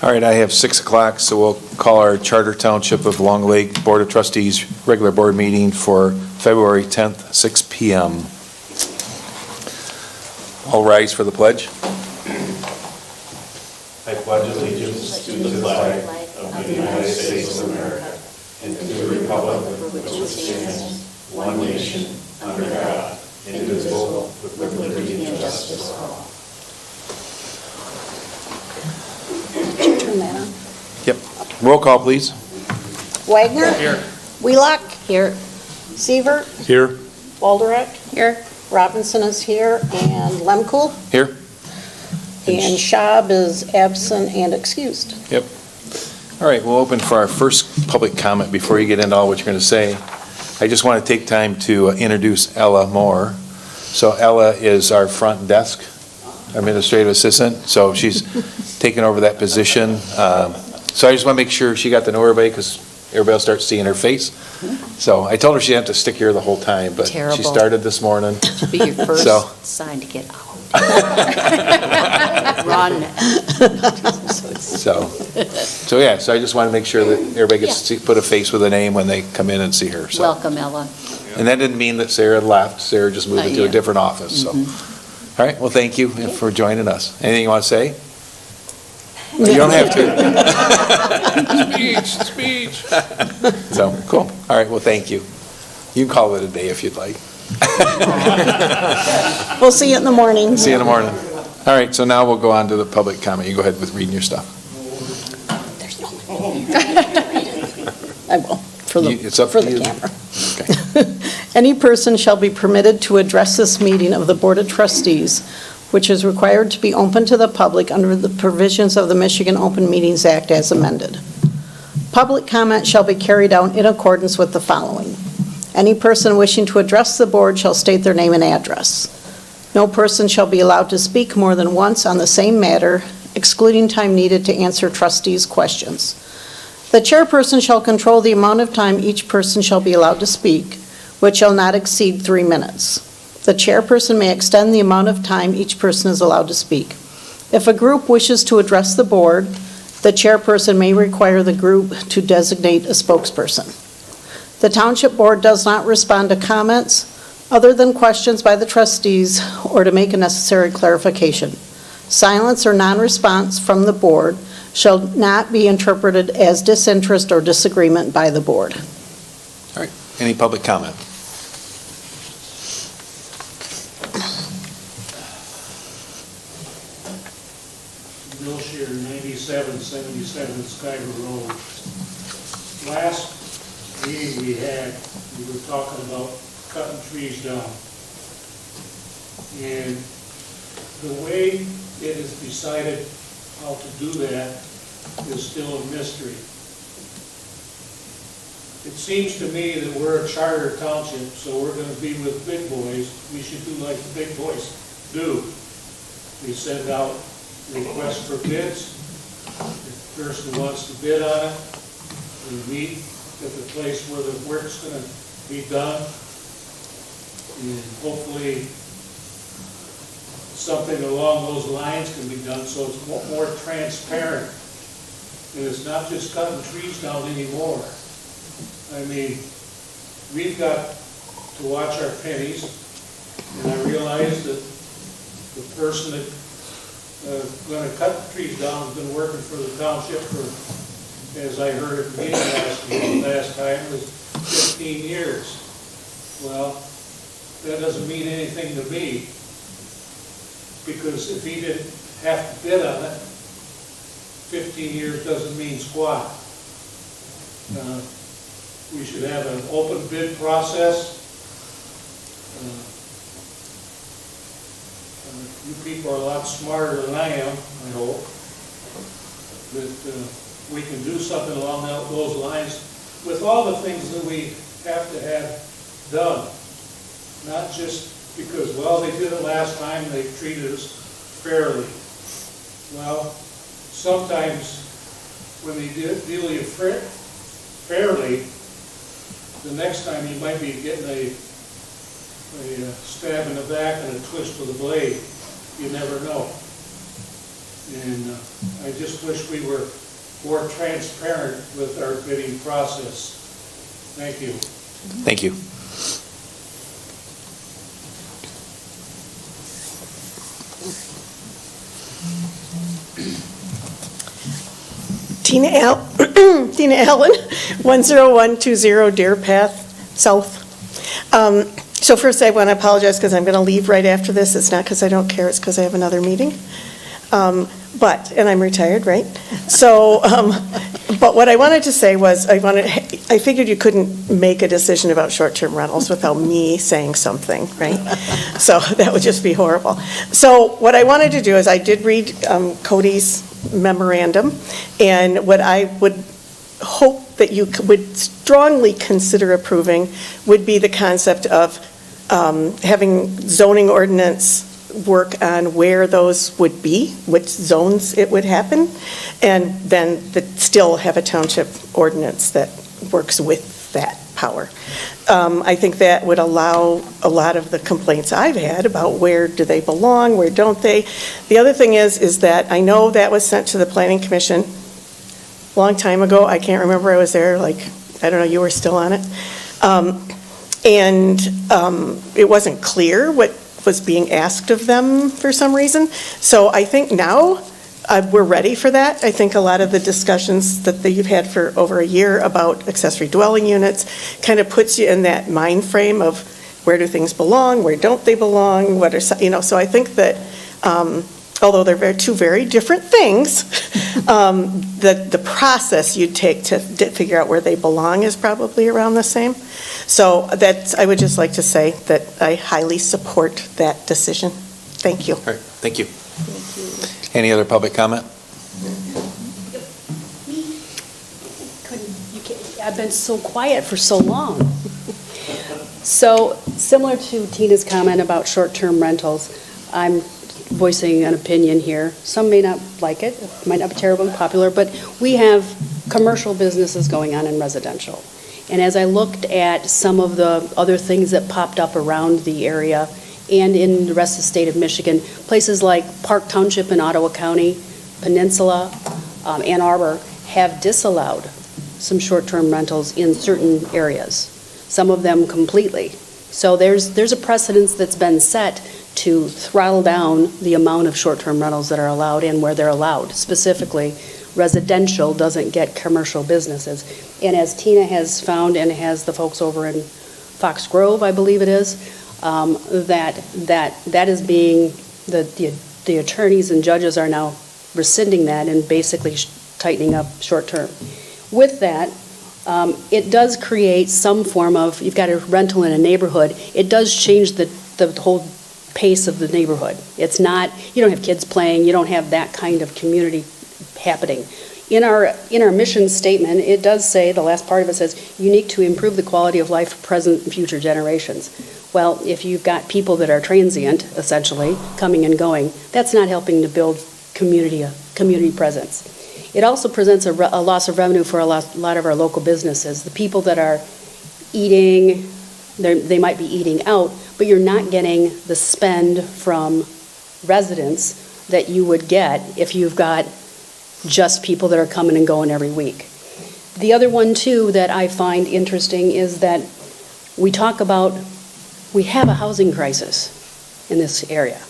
All right, I have 6 o'clock, so we'll call our Charter Township of Long Lake Board of Trustees regular board meeting for February 10th, 6 p.m. All rise for the pledge. I pledge allegiance to the flag of the United States of America and to the republic for which it stands, one nation, under God, indivisible, with liberty and justice for all. Turn that on. Yep. Roll call, please. Wagner. Here. Wheelock. Here. Seaver. Here. Walderek. Here. Robinson is here, and Lemkool. Here. And Schaub is absent and excused. Yep. All right, we'll open for our first public comment before you get into all what you're going to say. I just want to take time to introduce Ella Moore. So Ella is our front desk administrative assistant, so she's taken over that position. So I just want to make sure she got to know everybody because everybody will start seeing her face. So I told her she didn't have to stick here the whole time, but Terrible. she started this morning. To be your first So. sign to get out. Run. So yeah, so I just want to make sure that everybody gets to put a face with a name when they come in and see her. So. Welcome, Ella. And that didn't mean that Sarah left. Sarah just moved into a Yeah. different office, so. All right, well, thank you for joining us. Anything you want to say? You don't have to. Speech. So, cool. All right, well, thank you. You can call it a day if you'd like. We'll see you in the morning. See you in the morning. All right, so now we'll go on to the public comment. You go ahead with reading your stuff. There's no one here. I will, for It's up the to you. camera. Okay. Any person shall be permitted to address this meeting of the Board of Trustees, which is required to be open to the public under the provisions of the Michigan Open Meetings Act as amended. Public comment shall be carried out in accordance with the following. Any person wishing to address the board shall state their name and address. No person shall be allowed to speak more than once on the same matter, excluding time needed to answer trustees' questions. The chairperson shall control the amount of time each person shall be allowed to speak, which shall not exceed 3 minutes. The chairperson may extend the amount of time each person is allowed to speak. If a group wishes to address the board, the chairperson may require the group to designate a spokesperson. The Township Board does not respond to comments other than questions by the trustees or to make a necessary clarification. Silence or non-response from the board shall not be interpreted as disinterest or disagreement by the board. All right, any public comment? Bill Shear, 9777 Skyler Road. Last meeting we had, we were talking about cutting trees down. And the way it is decided how to do that is still a mystery. It seems to me that we're a charter township, so we're gonna be with big boys. We should do like the big boys do. We send out requests for bids. If the person wants to bid on it, we meet at the place where the work's gonna be done. And hopefully, something along those lines can be done so it's more transparent. And it's not just cutting trees down anymore. I mean, we've got to watch our pennies, and I realize that the person that going to cut the trees down has been working for the township for, as I heard at the meeting last time, was 15 years. Well, that doesn't mean anything to me, because if he didn't have to bid on it, 15 years doesn't mean squat. We should have an open bid process. You people are a lot smarter than I am, I hope, that we can do something along those lines with all the things that we have to have done. Not just because, well, they did it last time, they treated us fairly. Well, sometimes when they deal you fairly, the next time you might be getting a stab in the back and a twist with a blade. You never know. And I just wish we were more transparent with our bidding process. Thank you. Thank you. Tina Allen, 10120 Deer Path South. So first I want to apologize because I'm going to leave right after this. It's not because I don't care, it's because I have another meeting. And I'm retired, right? So, but what I wanted to say was, I figured you couldn't make a decision about short-term rentals without me saying something, right? So that would just be horrible. So what I wanted to do is, I did read Cody's memorandum, and what I would hope that you would strongly consider approving would be the concept of having zoning ordinance work on where those would be, which zones it would happen, and then still have a township ordinance that works with that power. I think that would allow a lot of the complaints I've had about where do they belong, where don't they. The other thing is that I know that was sent to the Planning Commission a long time ago. I can't remember, I was there, I don't know, you were still on it. It wasn't clear what was being asked of them for some reason. So I think now we're ready for that. I think a lot of the discussions that you've had for over a year about accessory dwelling units kind of puts you in that mind frame of where do things belong, where don't they belong, what are, so I think that although they're two very different things, the process you'd take to figure out where they belong is probably around the same. So I would just like to say that I highly support that decision. Thank you. All right, thank you. Any other public comment? I've been so quiet for so long. So similar to Tina's comment about short-term rentals, I'm voicing an opinion here. Some may not like it, might not be terribly popular, but we have commercial businesses going on in residential. And as I looked at some of the other things that popped up around the area and in the rest of the state of Michigan, places like Park Township in Ottawa County, Peninsula, Ann Arbor, have disallowed some short-term rentals in certain areas, some of them completely. So there's a precedence that's been set to throttle down the amount of short-term rentals that are allowed and where they're allowed. Specifically, residential doesn't get commercial businesses. And as Tina has found, and has the folks over in Fox Grove, I believe it is, that is being, the attorneys and judges are now rescinding that and basically tightening up short-term. With that, it does create some form of, you've got a rental in a neighborhood, it does change the whole pace of the neighborhood. It's not, you don't have kids playing, you don't have that kind of community happening. In our mission statement, it does say, the last part of it says, unique to improve the quality of life for present and future generations. Well, if you've got people that are transient, essentially, coming and going, that's not helping to build community presence. It also presents a loss of revenue for a lot of our local businesses. The people that are eating, they might be eating out, but you're not getting the spend from residents that you would get if you've got just people that are coming and going every week. The other one, too, that I find interesting is that we have a housing crisis in this area.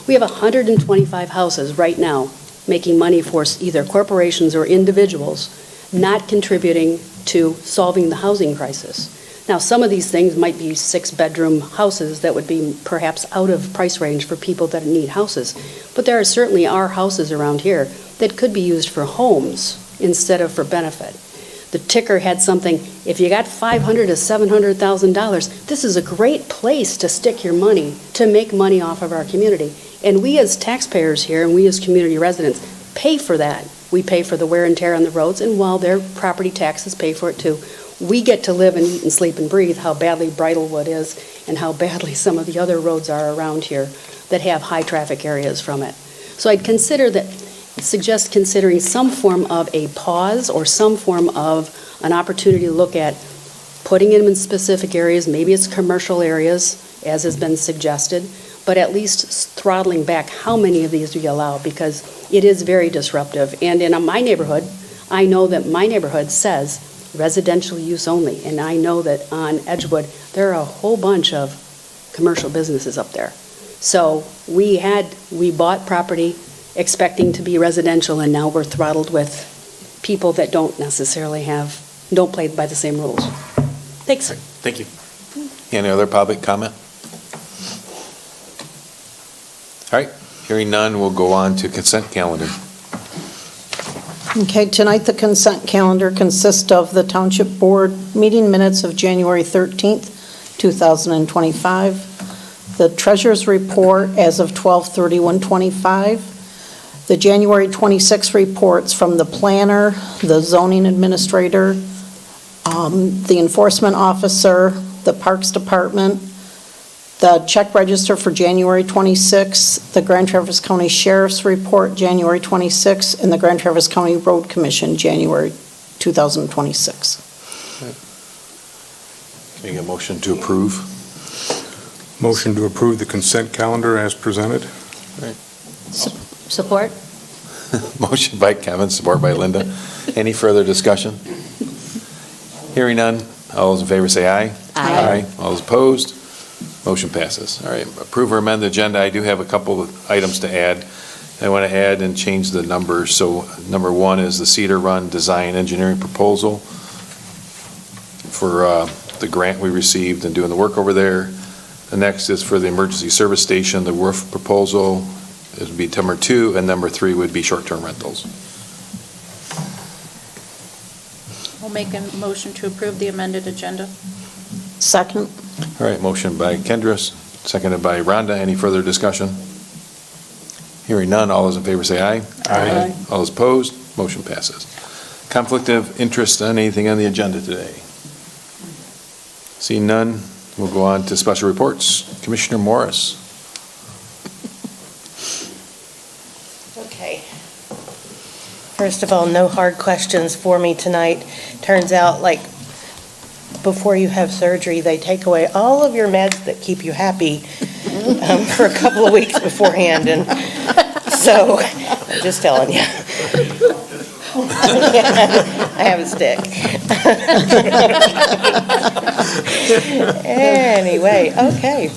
We have 125 houses right now making money for either corporations or individuals, not contributing to solving the housing crisis. Now, some of these things might be 6-bedroom houses that would be perhaps out of price range for people that need houses. But there certainly are houses around here that could be used for homes instead of for benefit. The ticker had something, if you got $500,000 to $700,000, this is a great place to stick your money to make money off of our community. And we as taxpayers here and we as community residents pay for that. We pay for the wear and tear on the roads, and while their property taxes pay for it too. We get to live and eat and sleep and breathe how badly Bridlewood is and how badly some of the other roads are around here that have high traffic areas from it. So I'd suggest considering some form of a pause or some form of an opportunity to look at putting them in specific areas. Maybe it's commercial areas, as has been suggested, but at least throttling back how many of these we allow, because it is very disruptive. And in my neighborhood, I know that my neighborhood says residential use only, and I know that on Edgewood, there are a whole bunch of commercial businesses up there. So we bought property expecting to be residential, and now we're throttled with people that don't play by the same rules. Thanks. Thank you. Any other public comment? All right, hearing none, we'll go on to consent calendar. Okay, tonight the consent calendar consists of the Township Board meeting minutes of January 13th, 2025, the Treasurer's Report as of 12/31/25, the January 26 reports from the Planner, the Zoning Administrator, the Enforcement Officer, the Parks Department, the check register for January 26, the Grand Traverse County Sheriff's Report, January 26, and the Grand Traverse County Road Commission, January 2026. Can I get a motion to approve? Motion to approve the consent calendar as presented. Support? Motion by Kevin, support by Linda. Any further discussion? Hearing none, all those in favor say aye. Aye. All those opposed? Motion passes. All right, approve or amend the agenda. I do have a couple of items to add. I want to add and change the numbers. So number one is the Cedar Run Design Engineering Proposal for the grant we received and doing the work over there. The next is for the Emergency Service Station, the roof proposal. It would be number 2, and number 3 would be short-term rentals. We'll make a motion to approve the amended agenda. Second. All right, motion by Kendra, seconded by Rhonda. Any further discussion? Hearing none, all those in favor say aye. Aye. All those opposed, motion passes. Conflict of interest on anything on the agenda today? Seeing none, we'll go on to special reports. Commissioner Morris. Okay. First of all, no hard questions for me tonight. Turns out, like, before you have surgery, they take away all of your meds that keep you happy for a couple of weeks beforehand, and so, I'm just telling you. I have a stick. Anyway, okay.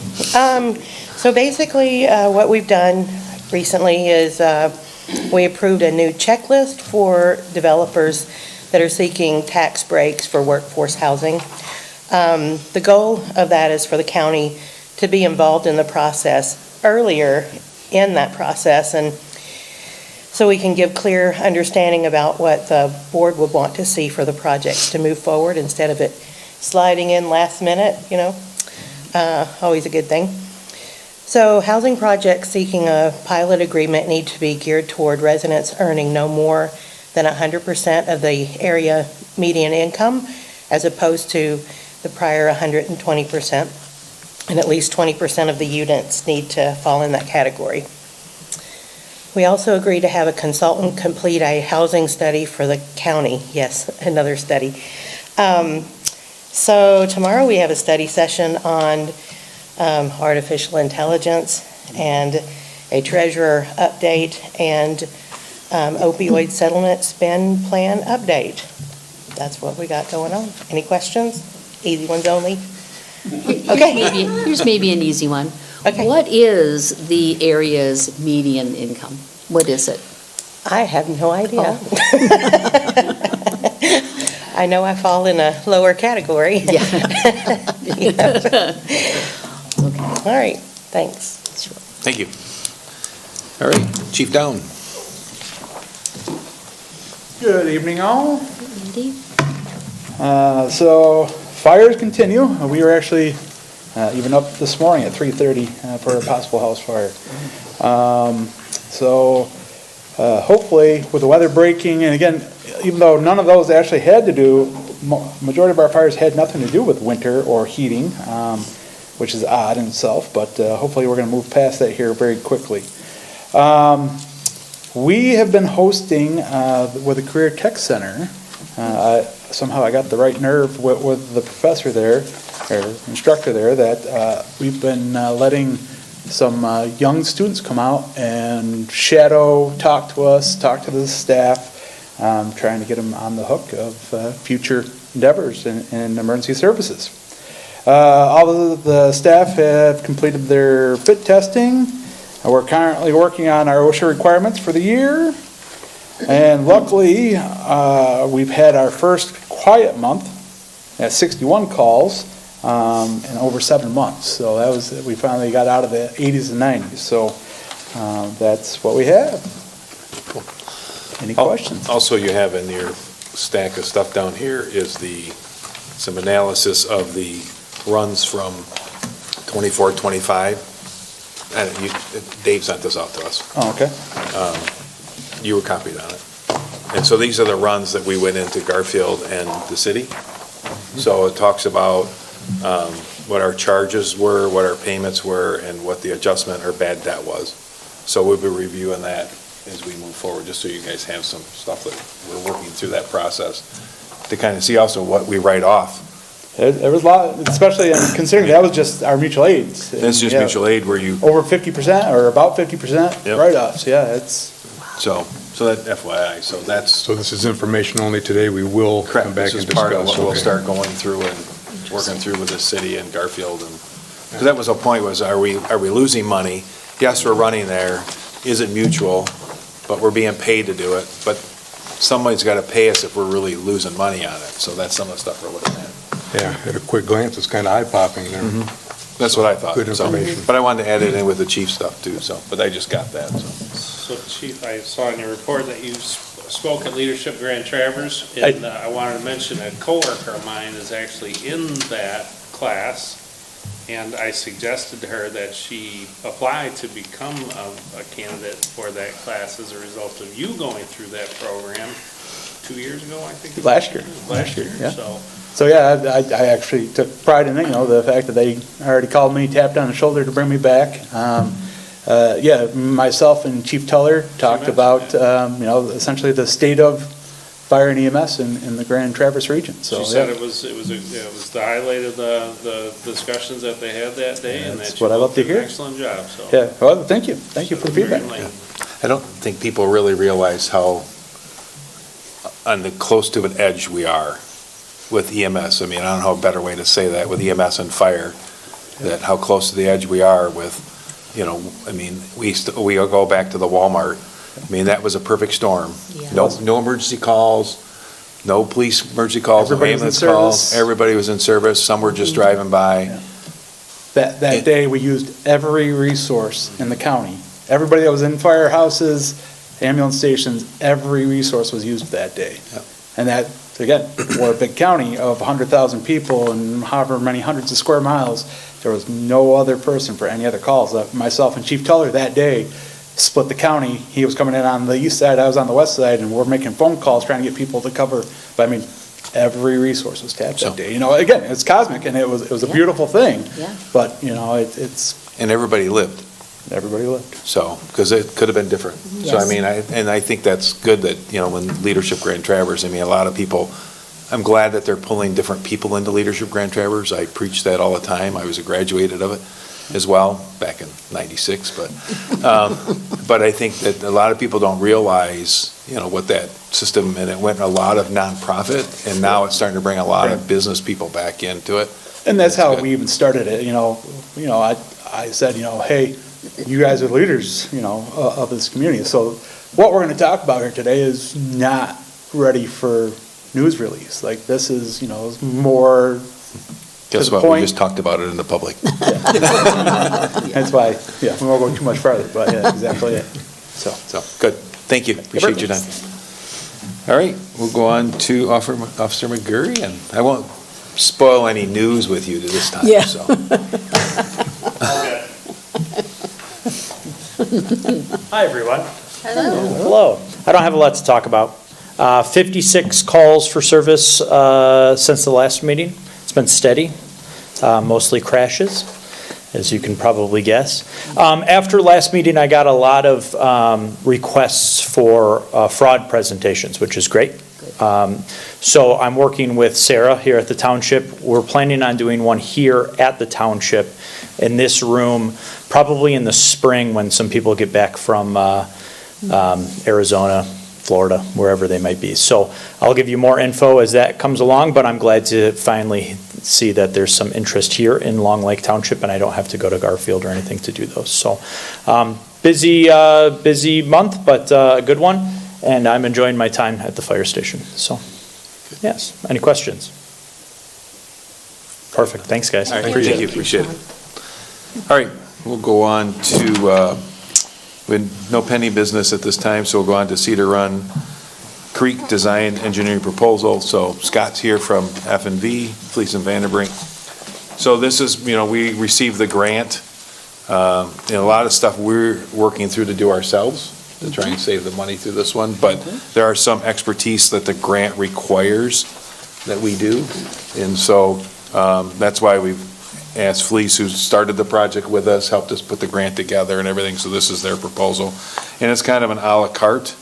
So basically, what we've done recently is we approved a new checklist for developers that are seeking tax breaks for workforce housing. The goal of that is for the county to be involved in the process earlier in that process, and so we can give clear understanding about what the board would want to see for the projects to move forward instead of it sliding in last minute, always a good thing. So housing projects seeking a pilot agreement need to be geared toward residents earning no more than 100% of the area median income, as opposed to the prior 120%, and at least 20% of the units need to fall in that category. We also agree to have a consultant complete a housing study for the county. Yes, another study. So tomorrow we have a study session on artificial intelligence and a treasurer update and opioid settlement spend plan update. That's what we got going on. Any questions? Easy ones only? Okay. Here's maybe an easy one. Okay. What is the area's median income? What is it? I have no idea. I know I fall in a lower category. Yeah. Okay. All right, thanks. Thank you. All right, Chief Down. Good evening, all. Andy? So fires continue. We were actually even up this morning at 3:30 for a possible house fire. So hopefully with the weather breaking, and again, even though none of those actually had to do, majority of our fires had nothing to do with winter or heating, which is odd in itself, but hopefully we're going to move past that here very quickly. We have been hosting with the Career Tech Center. Somehow I got the right nerve with the professor there, or instructor there, that we've been letting some young students come out and shadow, talk to us, talk to the staff, trying to get them on the hook of future endeavors in emergency services. All of the staff have completed their fit testing. We're currently working on our OSHA requirements for the year. And luckily, we've had our first quiet month at 61 calls in over 7 months. So that was, we finally got out of the 80s and 90s. So that's what we have. Any questions? Also, you have in your stack of stuff down here is some analysis of the runs from 24, 25. And Dave sent this out to us. Oh, okay. You were copied on it. And so these are the runs that we went into Garfield and the city. So it talks about what our charges were, what our payments were, and what the adjustment or bad debt was. So we'll be reviewing that as we move forward, just so you guys have some stuff that we're working through that process to kind of see also what we write off. There was a lot, especially considering that was just our mutual aids. That's just Yeah, mutual aid where you, Over 50% or about 50% Yep. write-offs, yeah, it's. so that FYI, so that's. So this is information only today. We will come Correct, back this and is part of discuss. what we'll Okay. start going through and working through with the city and Garfield, and, because that was the point, was are we losing money? Yes, we're running there, is it mutual, but we're being paid to do it, but somebody's got to pay us if we're really losing money on it, so that's some of the stuff we're looking at. Yeah, at a quick glance, it's kind of eye-popping there. That's what I thought. Good so. information. But I wanted to add it in with the chief stuff too, so, but I just got that, so. So Chief, I saw in your report that you spoke at Leadership Grand Traverse, and I wanted to mention a coworker of mine is actually in that class, and I suggested to her that she apply to become a candidate for that class as a result of you going through that program 2 years ago, I think. Last year. Last year, yeah. so. So, yeah, I actually took pride in it, the fact that they already called me, tapped on the shoulder to bring me back. Yeah, myself and Chief Teller talked about, essentially the state of fire and EMS in the Grand Traverse region, so. She said yeah. it was the highlight of the discussions that they had that day, and That's that what I you love to did an hear. excellent job, so. Yeah, well, thank you for the feedback. I don't think people really realize how on the close to an edge we are with EMS. I mean, I don't know a better way to say that with EMS and fire, that how close to the edge we are with, I mean, we go back to the Walmart. I mean, that was a perfect storm. Yeah. No emergency calls, no police emergency calls, no Everybody was in ambulance calls. service. Everybody was in service. Some were just driving by. Yeah. That day, we used every resource in the county. Everybody that was in firehouses, ambulance stations, every resource was used that day. Yep. And that, again, we're a big county of 100,000 people and however many hundreds of square miles. There was no other person for any other calls. Myself and Chief Teller that day split the county. He was coming in on the east side, I was on the west side, and we're making phone calls trying to get people to cover. But I mean, every resource was tapped that day. Again, it's cosmic, and it was a Yeah. beautiful thing. Yeah. But, it's, And everybody lived. everybody lived. So, because it could have been different. So, I Yes. mean, I think that's good that, when Leadership Grand Traverse, I mean, a lot of people, I'm glad that they're pulling different people into Leadership Grand Traverse. I preach that all the time. I was a graduated of it as well, back in '96, but I think that a lot of people don't realize, what that system, and it went a lot of nonprofit, and now it's starting to bring a lot of business people back into it. And that's how good. we even started it, I said, hey, you guys are leaders, of this community. So what we're gonna talk about here today is not ready for news release. Like, this is, more, Guess to the what? We point. just talked about it in the public. that's why, we won't go too much further, but yeah, exactly it. So, So, good. Thank you. Appreciate your time. All right, we'll go on to Officer McGurry, and I won't spoil any news with you this time, Yeah. so. Hi, everyone. Hello. I don't have a lot to talk about. 56 calls for service since the last meeting. It's been steady, mostly crashes, as you can probably guess. After last meeting, I got a lot of requests for fraud presentations, which is great. So I'm working with Sarah here at the Township. We're planning on doing one here at the Township in this room, probably in the spring when some people get back from Arizona, Florida, wherever they might be. So I'll give you more info as that comes along, but I'm glad to finally see that there's some interest here in Long Lake Township, and I don't have to go to Garfield or anything to do those. So busy month, but a good one, and I'm enjoying my time at the fire station. So, yes. Any questions? Perfect. Thanks, guys. All right, thank you, appreciate it. All right, we'll go on to, with no pending business at this time, so we'll go on to Cedar Run Creek Design Engineering Proposal. So Scott's here from F&V, Fleece and Vanderbrink. So this is, we received the grant. A lot of stuff we're working through to do ourselves to try and save the money through this one, but there are some expertise that the grant requires that we do. And so that's why we've asked Fleece, who started the project with us, helped us put the grant together and everything. So this is their proposal. And it's kind of an à la carte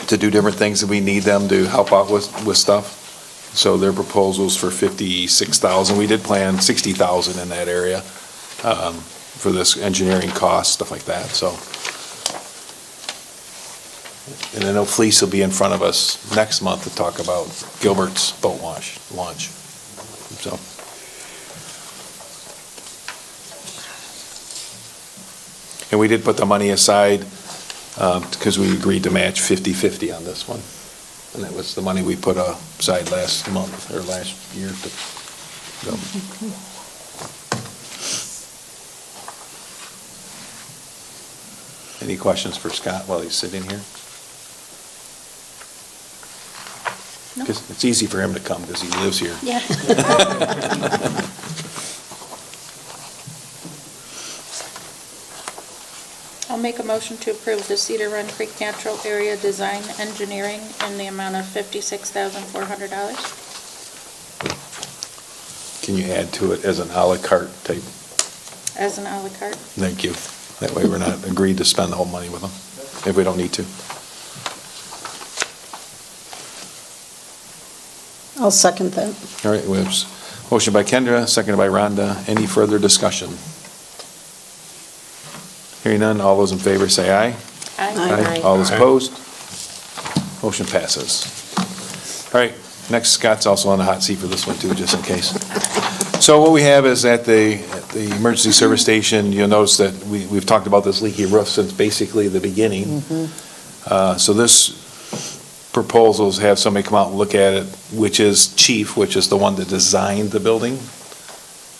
to do different things that we need them to help out with stuff. So their proposal's for $56,000. We did plan $60,000 in that area for this engineering cost, stuff like that, so. And I know Fleece will be in front of us next month to talk about Gilbert's boat launch, so. And we did put the money aside because we agreed to match 50-50 on this one. And that was the money we put aside last month, or last year. Any questions for Scott while he's sitting here? No. 'Cause it's easy for him to come because he lives here. Yeah. I'll make a motion to approve the Cedar Run Creek Natural Area Design Engineering in the amount of $56,400. Can you add to it as an à la carte type? As an à la carte. Thank you. That way we're not agreed to spend the whole money with them if we don't need to. I'll second that. All right, we have motion by Kendra, seconded by Rhonda. Any further discussion? Hearing none, all those in favor say aye. Aye. All those opposed? Motion passes. All right, next, Scott's also on the hot seat for this one too, just in case. So what we have is at the emergency service station, you'll notice that we've talked about this leaky roof since basically the beginning. So this proposals have somebody come out and look at it, which is Chief, which is the one that designed the building.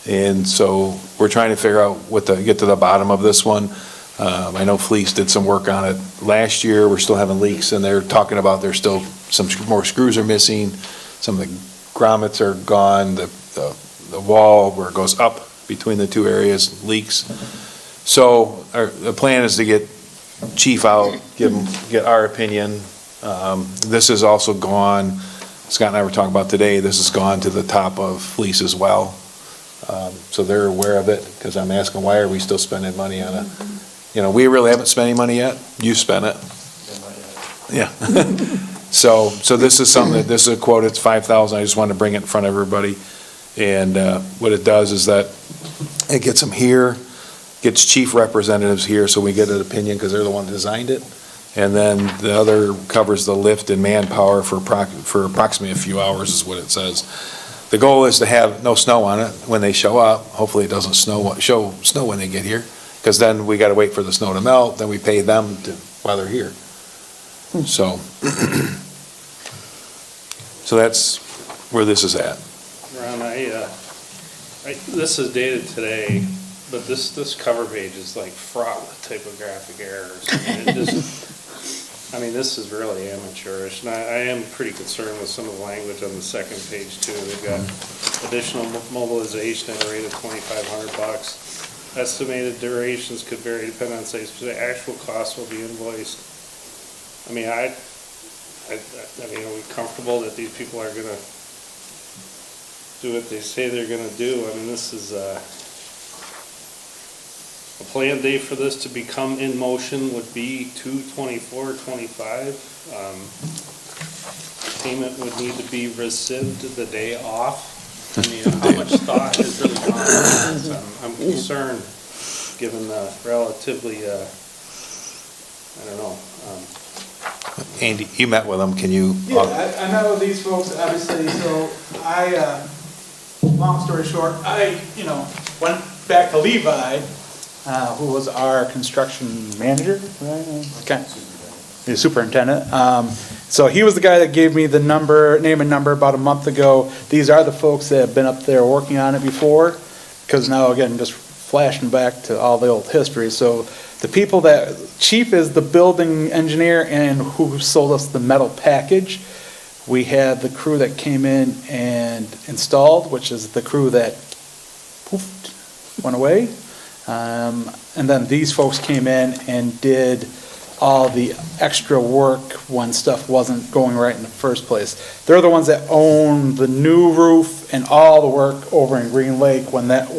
And so we're trying to figure out get to the bottom of this one. I know Fleece did some work on it last year. We're still having leaks, and they're talking about there's still some more screws are missing. Some of the grommets are gone. The wall where it goes up between the two areas leaks. So the plan is to get Chief out, get our opinion. This has also gone, Scott and I were talking about today, this has gone to the top of Fleece as well. So they're aware of it, because I'm asking, why are we still spending money on it? We really haven't spent any money yet. You spent it. Yeah. So this is something this is a quote, it's $5,000. I just wanted to bring it in front of everybody. And what it does is that it gets them here, gets chief representatives here, so we get an opinion, because they're the one that designed it. And then the other covers the lift and manpower for approximately a few hours is what it says. The goal is to have no snow on it when they show up. Hopefully it doesn't snow when they get here, because then we got to wait for the snow to melt, then we pay them while they're here. So that's where this is at. Ron, this is dated today, but this cover page is like fraught with typographic errors. This is really amateurish, and I am pretty concerned with some of the language on the second page too. They've got additional mobilization at a rate of $2,500. Estimated durations could vary depending on size, but the actual cost will be invoiced. Are we comfortable that these people are gonna do what they say they're gonna do? This is, A planned date for this to become in motion would be 2/24/25. Payment would need to be received the day off. I mean, how much thought has really gone into this? I'm concerned, given the relatively, I don't know. Andy, you met with them, can you? Yeah, I met with these folks, obviously, so long story short, went back to Levi, who was our construction manager, right? Okay. The superintendent. So he was the guy that gave me the name and number about a month ago. These are the folks that have been up there working on it before, because now, again, just flashing back to all the old history. So the people Chief is the building engineer and who sold us the metal package. We had the crew that came in and installed, which is the crew that poofed, went away. And then these folks came in and did all the extra work when stuff wasn't going right in the first place. They're the ones that own the new roof and all the work over in Green Lake when that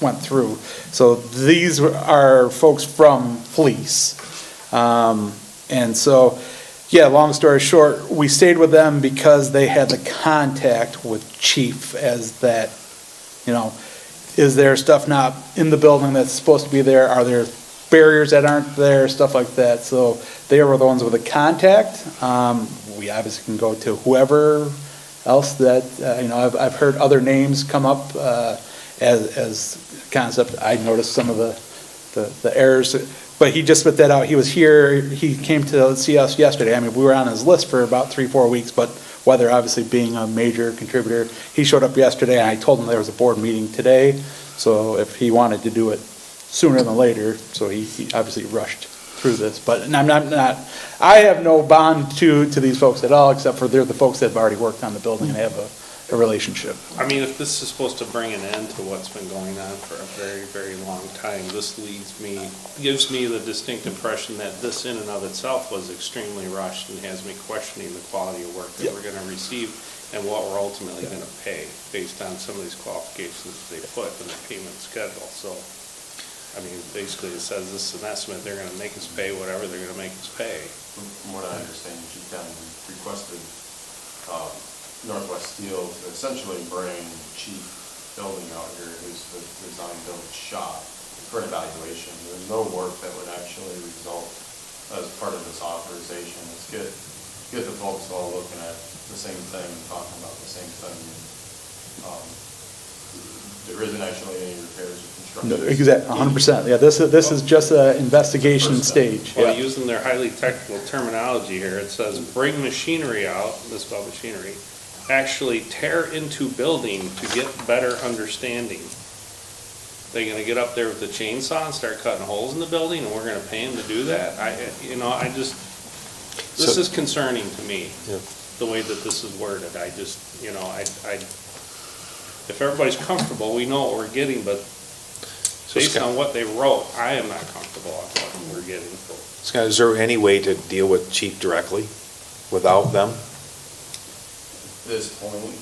went through. So these are folks from Fleece. And so, yeah, long story short, we stayed with them because they had the contact with Chief as that, is there stuff not in the building that's supposed to be there? Are there barriers that aren't there? Stuff like that. So they were the ones with the contact. We obviously can go to whoever else that, I've heard other names come up as concept. I noticed some of the errors, but he just spit that out. He was here, he came to see us yesterday. I mean, we were on his list for about 3-4 weeks, but weather obviously being a major contributor, he showed up yesterday, and I told him there was a board meeting today, so if he wanted to do it sooner than later, so he obviously rushed through this. But I have no bond to these folks at all, except for they're the folks that have already worked on the building and have a relationship. I mean, if this is supposed to bring an end to what's been going on for a very, very long time, this gives me the distinct impression that this in and of itself was extremely rushed and has me questioning the quality of work that we're going to receive and what we're ultimately going to pay based on some of these qualifications they put in the payment schedule. So, I mean, basically it says this is an estimate, they're going to make us pay whatever they're going to make us pay. From what I understand, Chief County requested Northwest Steel to essentially bring Chief Building out here, who's the design build shop, for evaluation. There's no work that would actually result as part of this authorization. It's get the folks all looking at the same thing, talking about the same thing. There isn't actually any repairs or construction. Exactly, 100%. Yeah, this is just an investigation stage. Well, using their highly technical terminology here, it says bring machinery out, this is about machinery, actually tear into building to get better understanding. They're gonna get up there with the chainsaw and start cutting holes in the building, and we're gonna pay them to do that? This is concerning to me, the way that this is worded. If everybody's comfortable, we know what we're getting, but based on what they wrote, I am not comfortable with what we're getting. Scott, is there any way to deal with Chief directly without them? At this point,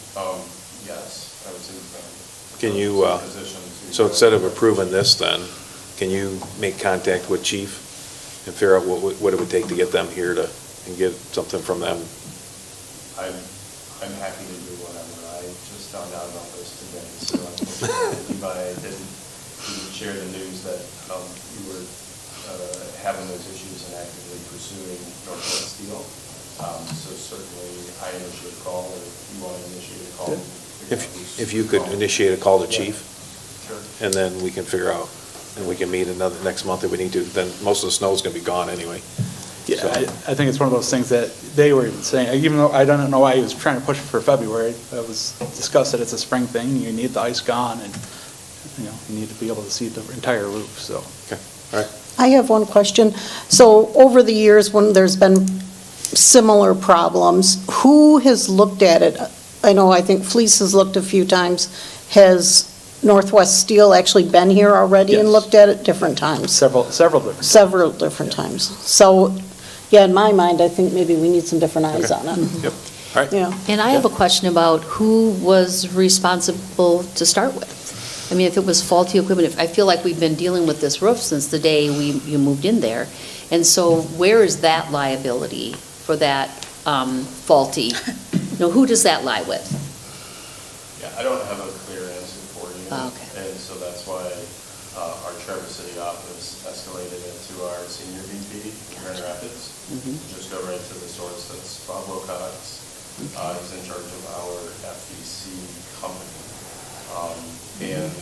yes, I would say that. Can you, so instead of approving this then, can you make contact with Chief and figure out what it would take to get them here and get something from them? I'm happy to do whatever. I just found out about this today, so Levi didn't share the news that you were having those issues and actively pursuing Northwest Steel. So certainly I initiate a call, or if you want to initiate a call. If you could initiate a call to Chief, Sure. and then we can figure out, and we can meet next month if we need to, then most of the snow's gonna be gone anyway. Yeah, So- I think it's one of those things that they were even saying, even though I don't know why he was trying to push it for February, it was discussed that it's a spring thing, you need the ice gone, and, you need to be able to see the entire roof, so. Okay, all right. I have one question. So over the years, when there's been similar problems, who has looked at it? I think Fleece has looked a few times. Has Northwest Steel actually been here already and Yes. looked at it different times? Several different. Several different times. So, yeah, in my mind, I think maybe we need some different eyes Okay. on it. Yep, all right. Yeah. And I have a question about who was responsible to start with. I mean, if it was faulty equipment, I feel like we've been dealing with this roof since the day you moved in there. And so where is that liability for that faulty? Who does that lie with? Yeah, I don't have a clear answer for you. Oh, okay. And so that's why our Traverse City office escalated it to our senior VP in Grand Rapids. Just go right to the source, that's Bob Wilcox. He's in charge of our FDC company. And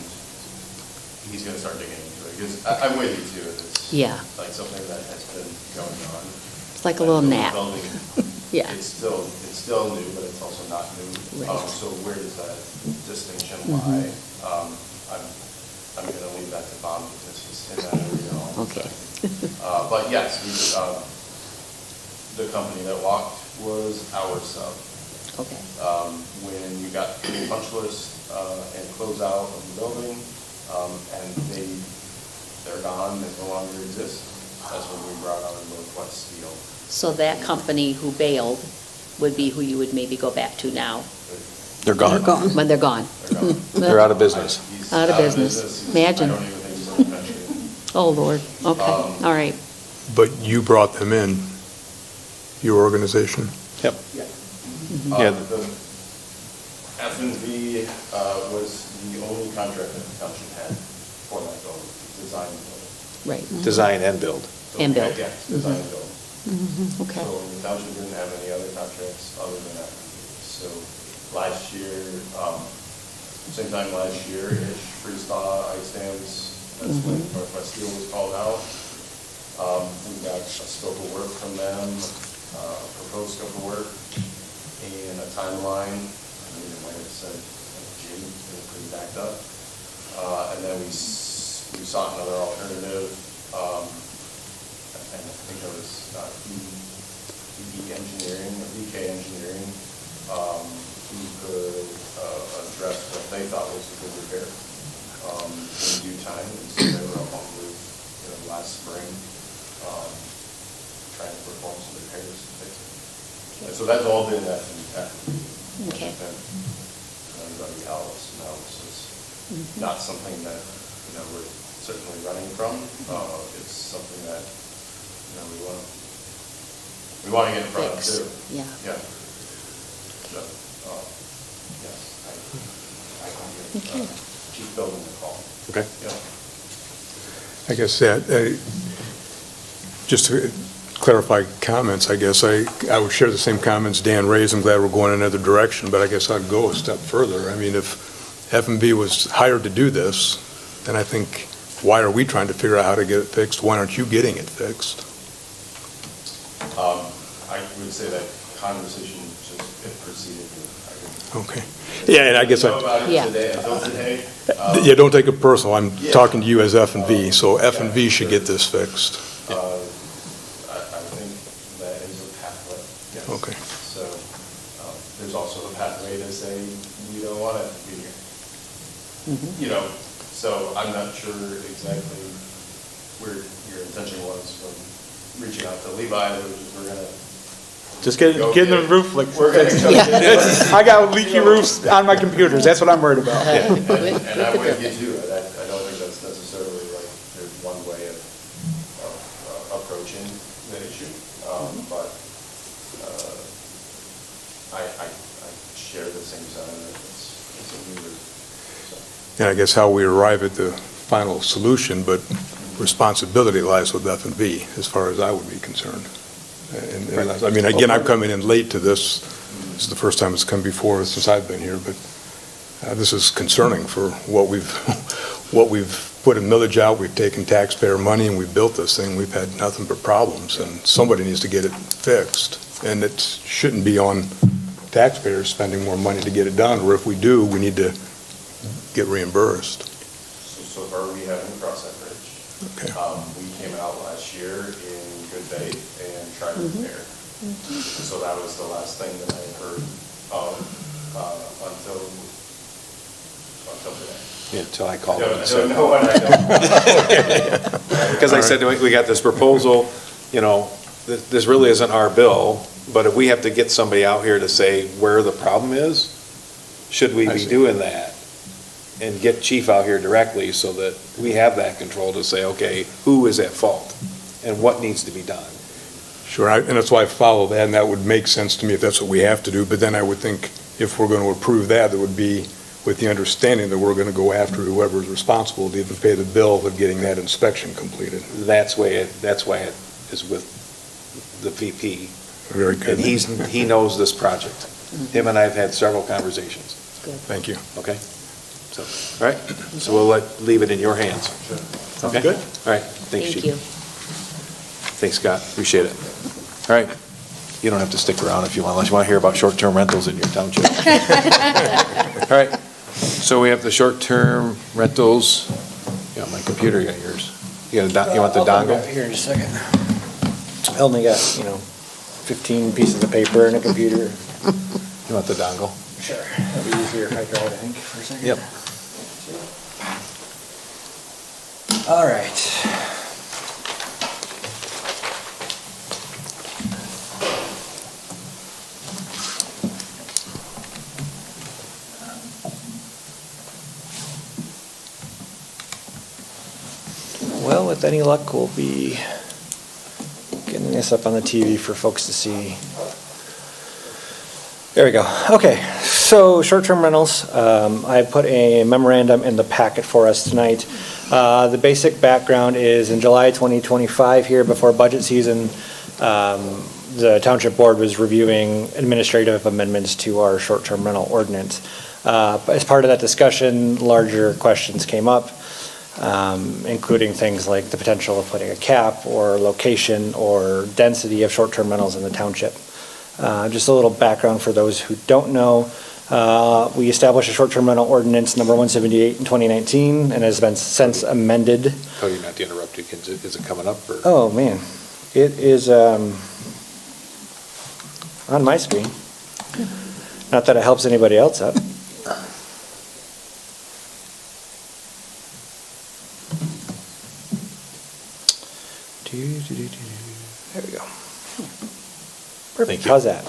he's going to start digging into it, because I'm with you too. It's like something that has been going on. It's like a little nap. Yeah. It's still new, but it's also not new. Right. So where does that distinction lie? I'm going to leave that to Bob, because he's in that area all the Okay. time. But yes, the company that walked was our sub. Okay. When we got the punch list and close out of the building, and they're gone, they no longer exist. That's when we brought on Northwest Steel. So that company who bailed would be who you would maybe go back to now? They're gone. When they're gone? They're gone. They're out of business. He's Out of business. Imagine. I don't even think he's in the country. Oh, Lord. Okay, all right. But you brought them in, your organization? Yep. Yeah. Yeah. The F&V was the only contract that the township had for that building, design building. Right. Design and build. So, And build. Yeah, design and build. Okay. So the township didn't have any other contracts other than that. So last year, same time last year-ish, freeze thaw, ice dams, that's when Northwest Steel was called out. We got a scope of work from them, a proposed scope of work, and a timeline. I mean, it might have said June, it was pretty backed up. And then we sought another alternative, and I think it was VK Engineering, who could address what they thought was a good repair in due time. And so they were up on the roof last spring, trying to perform some repairs to fix it. And so that's all been that. Okay. Everybody else knows it's not something that we're certainly running from. It's something that we want to get in front of too. Yeah. Yeah. So, yes, I can keep building the call. Okay. Yeah. I guess that, just to clarify comments, I guess I would share the same comments Dan raised. I'm glad we're going in another direction, but I guess I'd go a step further. I mean, if F&B was hired to do this, then I think, why are we trying to figure out how to get it fixed? Why aren't you getting it fixed? I would say that conversation just proceeded. Okay. Yeah, and I guess know about it today, until today. Yeah, don't take it personal. I'm Yeah. talking to you as F&V, so F&V should get this fixed. I think that is a pathway, yes. Okay. So there's also the pathway to say, we don't want it to be here. So I'm not sure exactly where your intention was from reaching out to Levi. We're going to Just get in the roof like. We're going to go get I got leaky roofs on my computers, that's what I'm worried about. And I'm with you too. I don't think that's necessarily like there's one way of approaching the issue. But I share the same sentiment. It's a new route. And I guess how we arrive at the final solution, but responsibility lies with F&B, as far as I would be concerned. And I mean, again, I'm coming in late to this. This is the first time it's come before since I've been here, but this is concerning for what we've put a millage out, we've taken taxpayer money, and we've built this thing. We've had nothing but problems, and somebody needs to get it fixed. And it shouldn't be on taxpayers spending more money to get it done, or if we do, we need to get reimbursed. So far, we haven't crossed that bridge. Okay. We came out last year in good faith and tried to repair. So that was the last thing that I heard of until today. Yeah, until I called I them and said. don't know what I know. Because I said, we got this proposal, this really isn't our bill, but if we have to get somebody out here to say where the problem is, should we I be see. doing that? and get chief out here directly so that we have that control to say, okay, who is at fault and what needs to be done. Sure, and that's why I follow that, and that would make sense to me if that's what we have to do. But then I would think if we're going to approve that, it would be with the understanding that we're going to go after whoever is responsible to even pay the bill of getting that inspection completed. That's why it is with the VP. Very good. And he knows this project. Him and I have had several conversations. Thank you. Okay? So, all right, so we'll leave it in your hands. Sounds Okay? good. All right, thanks, Thank Chief. you. Thanks, Scott, appreciate it. All right, you don't have to stick around if you want, unless you want to hear about short-term rentals in your township. All right, so we have the short-term rentals. You got my computer, you got yours. You want the dongle? Here in a second. I only got, 15 pieces of paper and a computer. You want the dongle? Sure. That'll be easier if I drive, I think, for a second. Yep. All right. Well, with any luck, we'll be getting this up on the TV for folks to see. There we go. Okay, so short-term rentals. I put a memorandum in the packet for us tonight. The basic background is in July 2025 here, before budget season, the Township Board was reviewing administrative amendments to our short-term rental ordinance. As part of that discussion, larger questions came up, including things like the potential of putting a cap or location or density of short-term rentals in the township. Just a little background for those who don't know. We established a short-term rental ordinance number 178 in 2019 and has been since amended. Oh, you're not to interrupt you. Is it coming up? Or? Oh, man. It is on my screen. Not that it helps anybody else up. There we go. Perfect. How's that?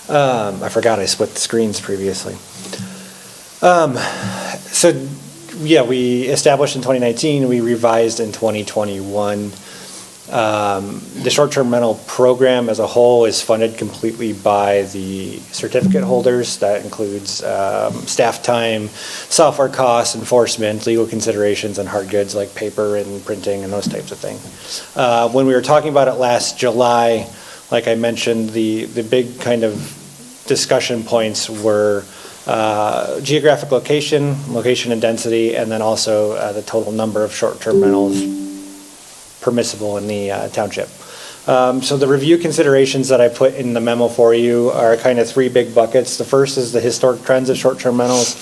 I forgot I split the screens previously. So, yeah, we established in 2019, we revised in 2021. The short-term rental program as a whole is funded completely by the certificate holders. That includes staff time, software costs, enforcement, legal considerations, and hard goods like paper and printing and those types of things. When we were talking about it last July, like I mentioned, the big kind of discussion points were geographic location and density, and then also the total number of short-term rentals permissible in the township. So the review considerations that I put in the memo for you are kind of three big buckets. The first is the historic trends of short-term rentals.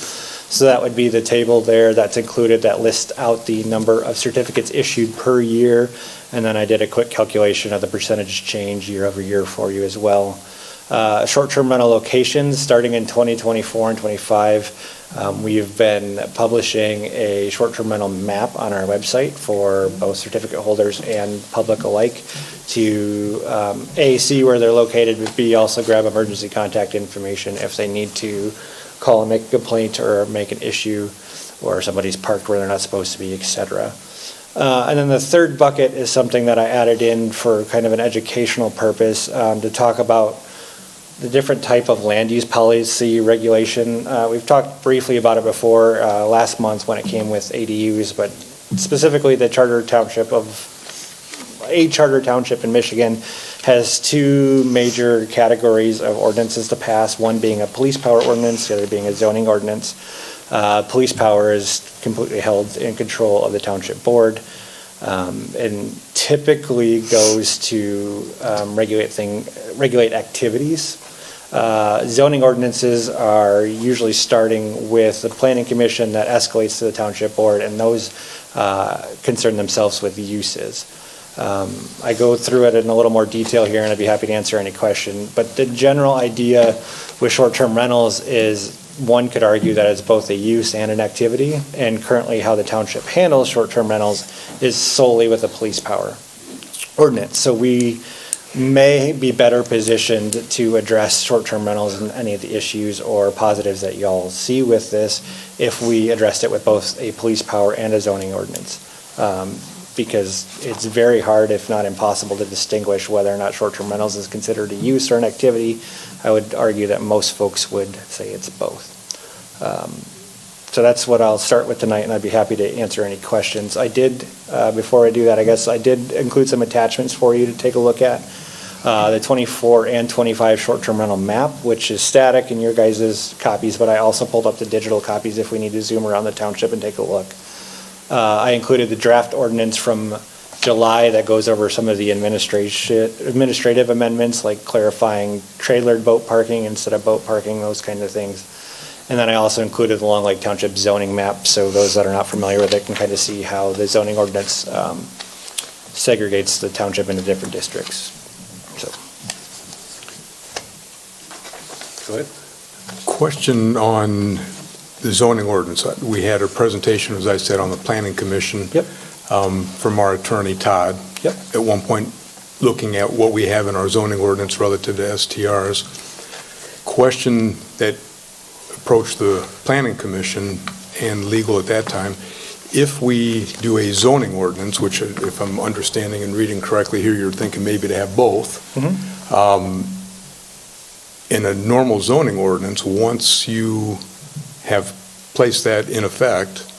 So that would be the table there that's included that lists out the number of certificates issued per year. And then I did a quick calculation of the percentage change year over year for you as well. Short-term rental locations, starting in 2024 and 25, we've been publishing a short-term rental map on our website for both certificate holders and public alike to A, see where they're located, but B, also grab emergency contact information if they need to call and make a complaint or make an issue, or somebody's parked where they're not supposed to be, etc. And then the third bucket is something that I added in for kind of an educational purpose to talk about the different type of land use policy regulation. We've talked briefly about it before last month when it came with ADUs, but specifically a charter township in Michigan has two major categories of ordinances to pass, one being a police power ordinance, the other being a zoning ordinance. Police power is completely held in control of the township board and typically goes to regulate activities. Zoning ordinances are usually starting with the planning commission that escalates to the township board, and those concern themselves with uses. I go through it in a little more detail here, and I'd be happy to answer any question. But the general idea with short-term rentals is one could argue that it's both a use and an activity, and currently how the township handles short-term rentals is solely with a police power ordinance. So we may be better positioned to address short-term rentals and any of the issues or positives that y'all see with this if we addressed it with both a police power and a zoning ordinance. Because it's very hard, if not impossible, to distinguish whether or not short-term rentals is considered a use or an activity. I would argue that most folks would say it's both. So that's what I'll start with tonight, and I'd be happy to answer any questions. I did, before I do that, I guess I did include some attachments for you to take a look at. The 24 and 25 short-term rental map, which is static in your guys' copies, but I also pulled up the digital copies if we need to zoom around the township and take a look. I included the draft ordinance from July that goes over some of the administrative amendments, like clarifying trailered boat parking instead of boat parking, those kind of things. And then I also included the Long Lake Township zoning map, so those that are not familiar with it can kind of see how the zoning ordinance segregates the township into different districts. So. Go ahead. Question on the zoning ordinance. We had a presentation, as I said, on the planning commission. Yep. From our attorney, Todd. Yep. At one point, looking at what we have in our zoning ordinance relative to STRs. Question that approached the planning commission and legal at that time, if we do a zoning ordinance, which if I'm understanding and reading correctly here, you're thinking maybe to have both. In a normal zoning ordinance, once you have placed that in effect,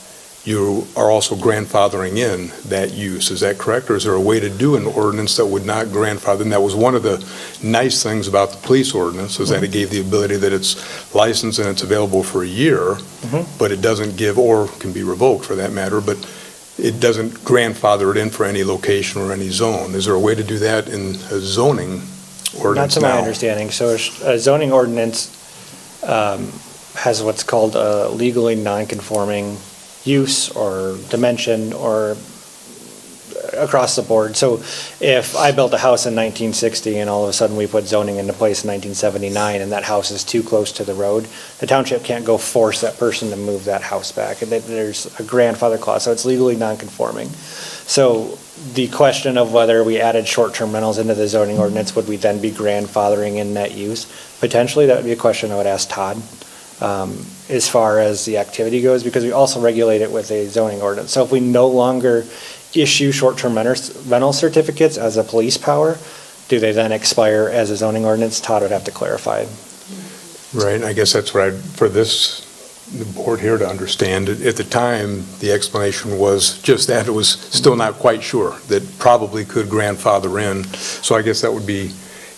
you are also grandfathering in that use. Is that correct? Or is there a way to do an ordinance that would not grandfather? And that was one of the nice things about the police ordinance, is that it gave the ability that it's licensed and it's available for a year, but it doesn't give, or can be revoked for that matter, but it doesn't grandfather it in for any location or any zone. Is there a way to do that in a zoning ordinance Not to now? my understanding. So a zoning ordinance has what's called a legally non-conforming use or dimension or across the board. So if I built a house in 1960 and all of a sudden we put zoning into place in 1979 and that house is too close to the road, the township can't go force that person to move that house back. And there's a grandfather clause, so it's legally non-conforming. So the question of whether we added short-term rentals into the zoning ordinance, would we then be grandfathering in that use? Potentially, that would be a question I would ask Todd. As far as the activity goes, because we also regulate it with a zoning ordinance. So if we no longer issue short-term rental certificates as a police power, do they then expire as a zoning ordinance? Todd would have to clarify. Right, I guess that's what for the board here to understand. At the time, the explanation was just that it was still not quite sure, that probably could grandfather in. So I guess that would be,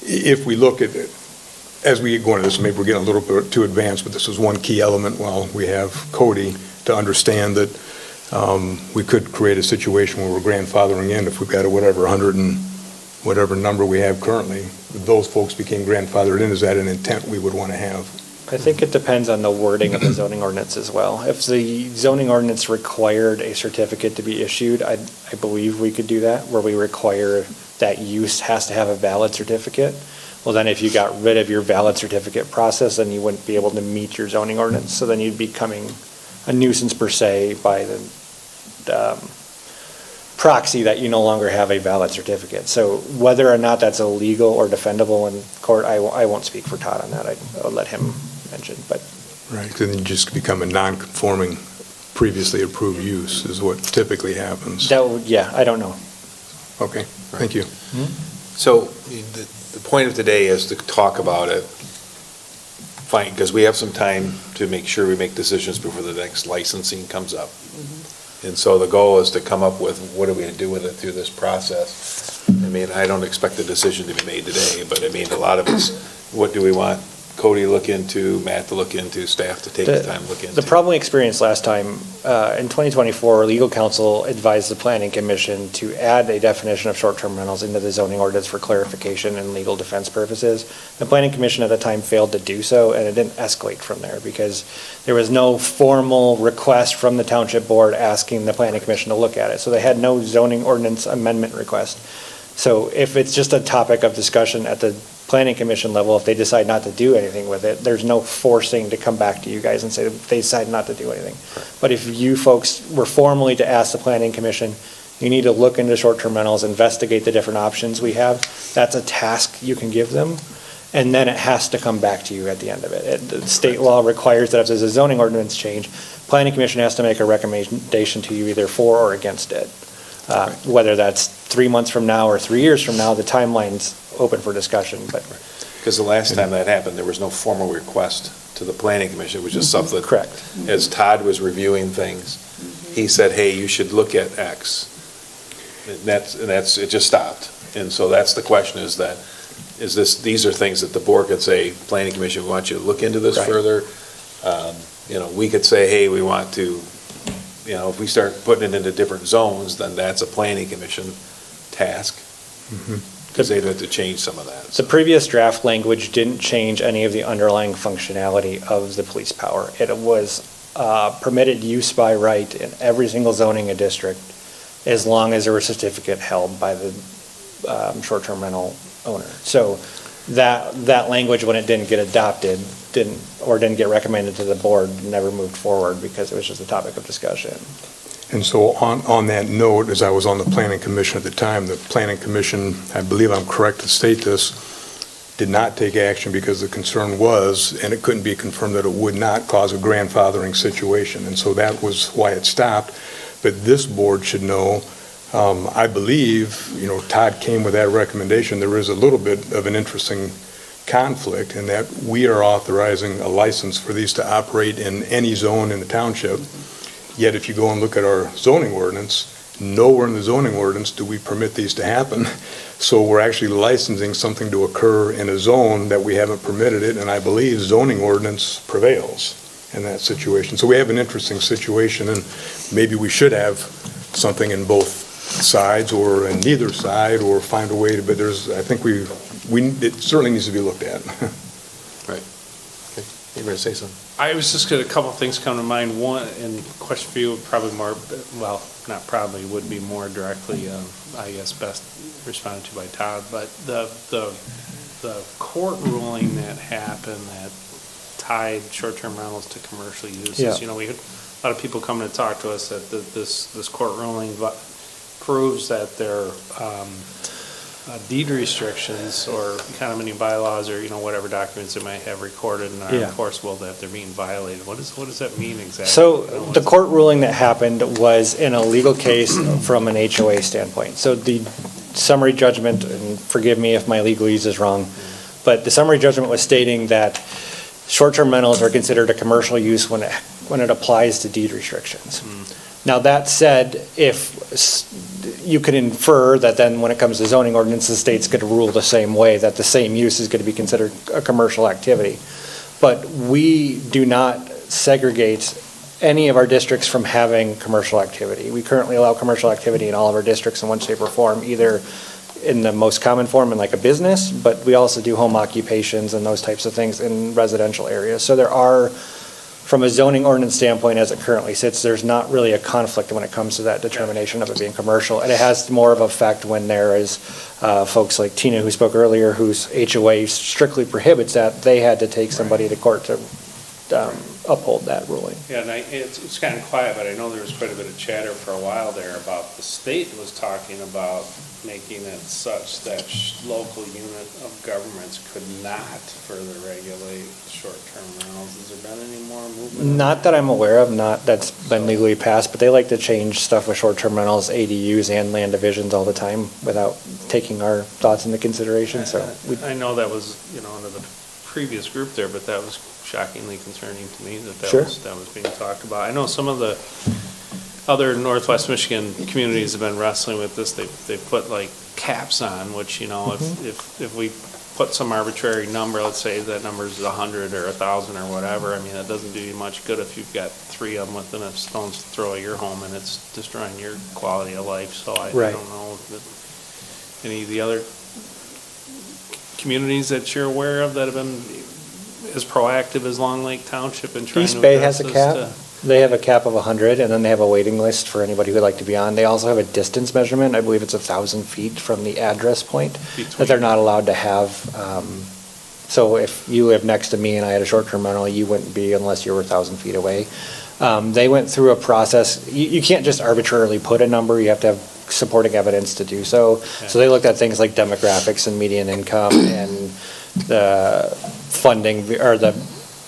if we look at it, as we go into this, maybe we're getting a little bit too advanced, but this is one key element while we have Cody to understand that we could create a situation where we're grandfathering in if we've got a whatever 100 and whatever number we have currently. If those folks became grandfathered in, is that an intent we would want to have? I think it depends on the wording of the zoning ordinance as well. If the zoning ordinance required a certificate to be issued, I believe we could do that, where we require that use has to have a valid certificate. Well, then if you got rid of your valid certificate process, then you wouldn't be able to meet your zoning ordinance. So then you'd be becoming a nuisance per se by the proxy that you no longer have a valid certificate. So whether or not that's illegal or defendable in court, I won't speak for Todd on that. I'll let him mention, but. Right, then you just become a non-conforming previously approved use is what typically happens. Yeah, I don't know. Okay, thank you. So the point of today is to talk about it, fine, because we have some time to make sure we make decisions before the next licensing comes up. And so the goal is to come up with what are we going to do with it through this process. I mean, I don't expect a decision to be made today, but I mean, a lot of it's, what do we want Cody to look into, Matt to look into, staff to take the time to look into? The problem we experienced last time, in 2024, legal counsel advised the planning commission to add a definition of short-term rentals into the zoning ordinance for clarification and legal defense purposes. The planning commission at the time failed to do so, and it didn't escalate from there because there was no formal request from the township board asking the planning commission to look at it. So they had no zoning ordinance amendment request. So if it's just a topic of discussion at the planning commission level, if they decide not to do anything with it, there's no forcing to come back to you guys and say that they decide not to do anything. But if you folks were formally to ask the planning commission, You need to look into short-term rentals, investigate the different options we have. That's a task you can give them, and then it has to come back to you at the end of it. The state law requires that if there's a zoning ordinance change, planning commission has to make a recommendation to you either for or against it. Whether that's 3 months from now or 3 years from now, the timeline's open for discussion, but. Because the last time that happened, there was no formal request to the planning commission, which is something. Correct. As Todd was reviewing things, he said, hey, you should look at X. And that's, it just stopped. And so that's the question is that, these are things that the board could say, planning commission, we want you to look into this Right. further. We could say, hey, we want to, if we start putting it into different zones, then that's a planning commission task. Because they'd have to change some of that. The previous draft language didn't change any of the underlying functionality of the police power. It was permitted use by right in every single zoning district as long as there was a certificate held by the short-term rental owner. So that language, when it didn't get adopted, didn't get recommended to the board, never moved forward because it was just a topic of discussion. And so on that note, as I was on the planning commission at the time, the planning commission, I believe I'm correct to state this, did not take action because the concern was, and it couldn't be confirmed that it would not cause a grandfathering situation. And so that was why it stopped. But this board should know, I believe, Todd came with that recommendation. There is a little bit of an interesting conflict in that we are authorizing a license for these to operate in any zone in the township. Yet if you go and look at our zoning ordinance, nowhere in the zoning ordinance do we permit these to happen. So we're actually licensing something to occur in a zone that we haven't permitted it, and I believe zoning ordinance prevails in that situation. So we have an interesting situation, and maybe we should have something in both sides or in neither side, or find a way to, but I think it certainly needs to be looked at. Right. Okay. You were going to say something? I was just got a couple of things come to mind. One, and question for you, would probably more, well, not probably, would be more directly, I guess, best responded to by Todd. But the court ruling that happened that tied short-term rentals to commercial uses. Yeah. We had a lot of people coming to talk to us that this court ruling proves that their deed restrictions or condominium bylaws or, whatever documents they might have recorded and are Yeah. enforceable, that they're being violated. What does that mean exactly? So the court ruling that happened was in a legal case from an HOA standpoint. So the summary judgment, and forgive me if my legalese is wrong, but the summary judgment was stating that short-term rentals are considered a commercial use when it applies to deed restrictions. Now, that said, if you could infer that then when it comes to zoning ordinance, the state's going to rule the same way, that the same use is going to be considered a commercial activity. But we do not segregate any of our districts from having commercial activity. We currently allow commercial activity in all of our districts in one shape or form, either in the most common form in like a business, but we also do home occupations and those types of things in residential areas. So there are, from a zoning ordinance standpoint as it currently sits, there's not really a conflict when it comes to that determination of it being commercial. And it has more of an effect when there is folks like Tina who spoke earlier, whose HOA strictly prohibits that. They had to take somebody to court to uphold that ruling. Yeah, and it's kind of quiet, but I know there was quite a bit of chatter for a while there about the state was talking about making it such that local unit of governments could not further regulate short-term rentals. Has there been any more movement? Not that I'm aware of, that's been legally passed, but they like to change stuff with short-term rentals, ADUs, and land divisions all the time without taking our thoughts into consideration, so. I know that was, under the previous group there, but that was shockingly concerning to me that Sure. that was being talked about. I know some of the other Northwest Michigan communities have been wrestling with this. They put like caps on, which, if we put some arbitrary number, let's say that number is 100 or 1,000 or whatever, I mean, that doesn't do you much good if you've got 3 of them within a stone's throw of your home and it's destroying your quality of life. So I Right. don't know if any of the other communities that you're aware of that have been as proactive as Long Lake Township in trying to East Bay has address a cap. this. They have a cap of 100, and then they have a waiting list for anybody who'd like to be on. They also have a distance measurement. I believe it's 1,000 feet from the address point that they're not allowed to have. So if you live next to me and I had a short-term rental, you wouldn't be unless you were 1,000 feet away. They went through a process. You can't just arbitrarily put a number. You have to have supporting evidence to do so. So they looked at things like demographics and median income and the funding, or the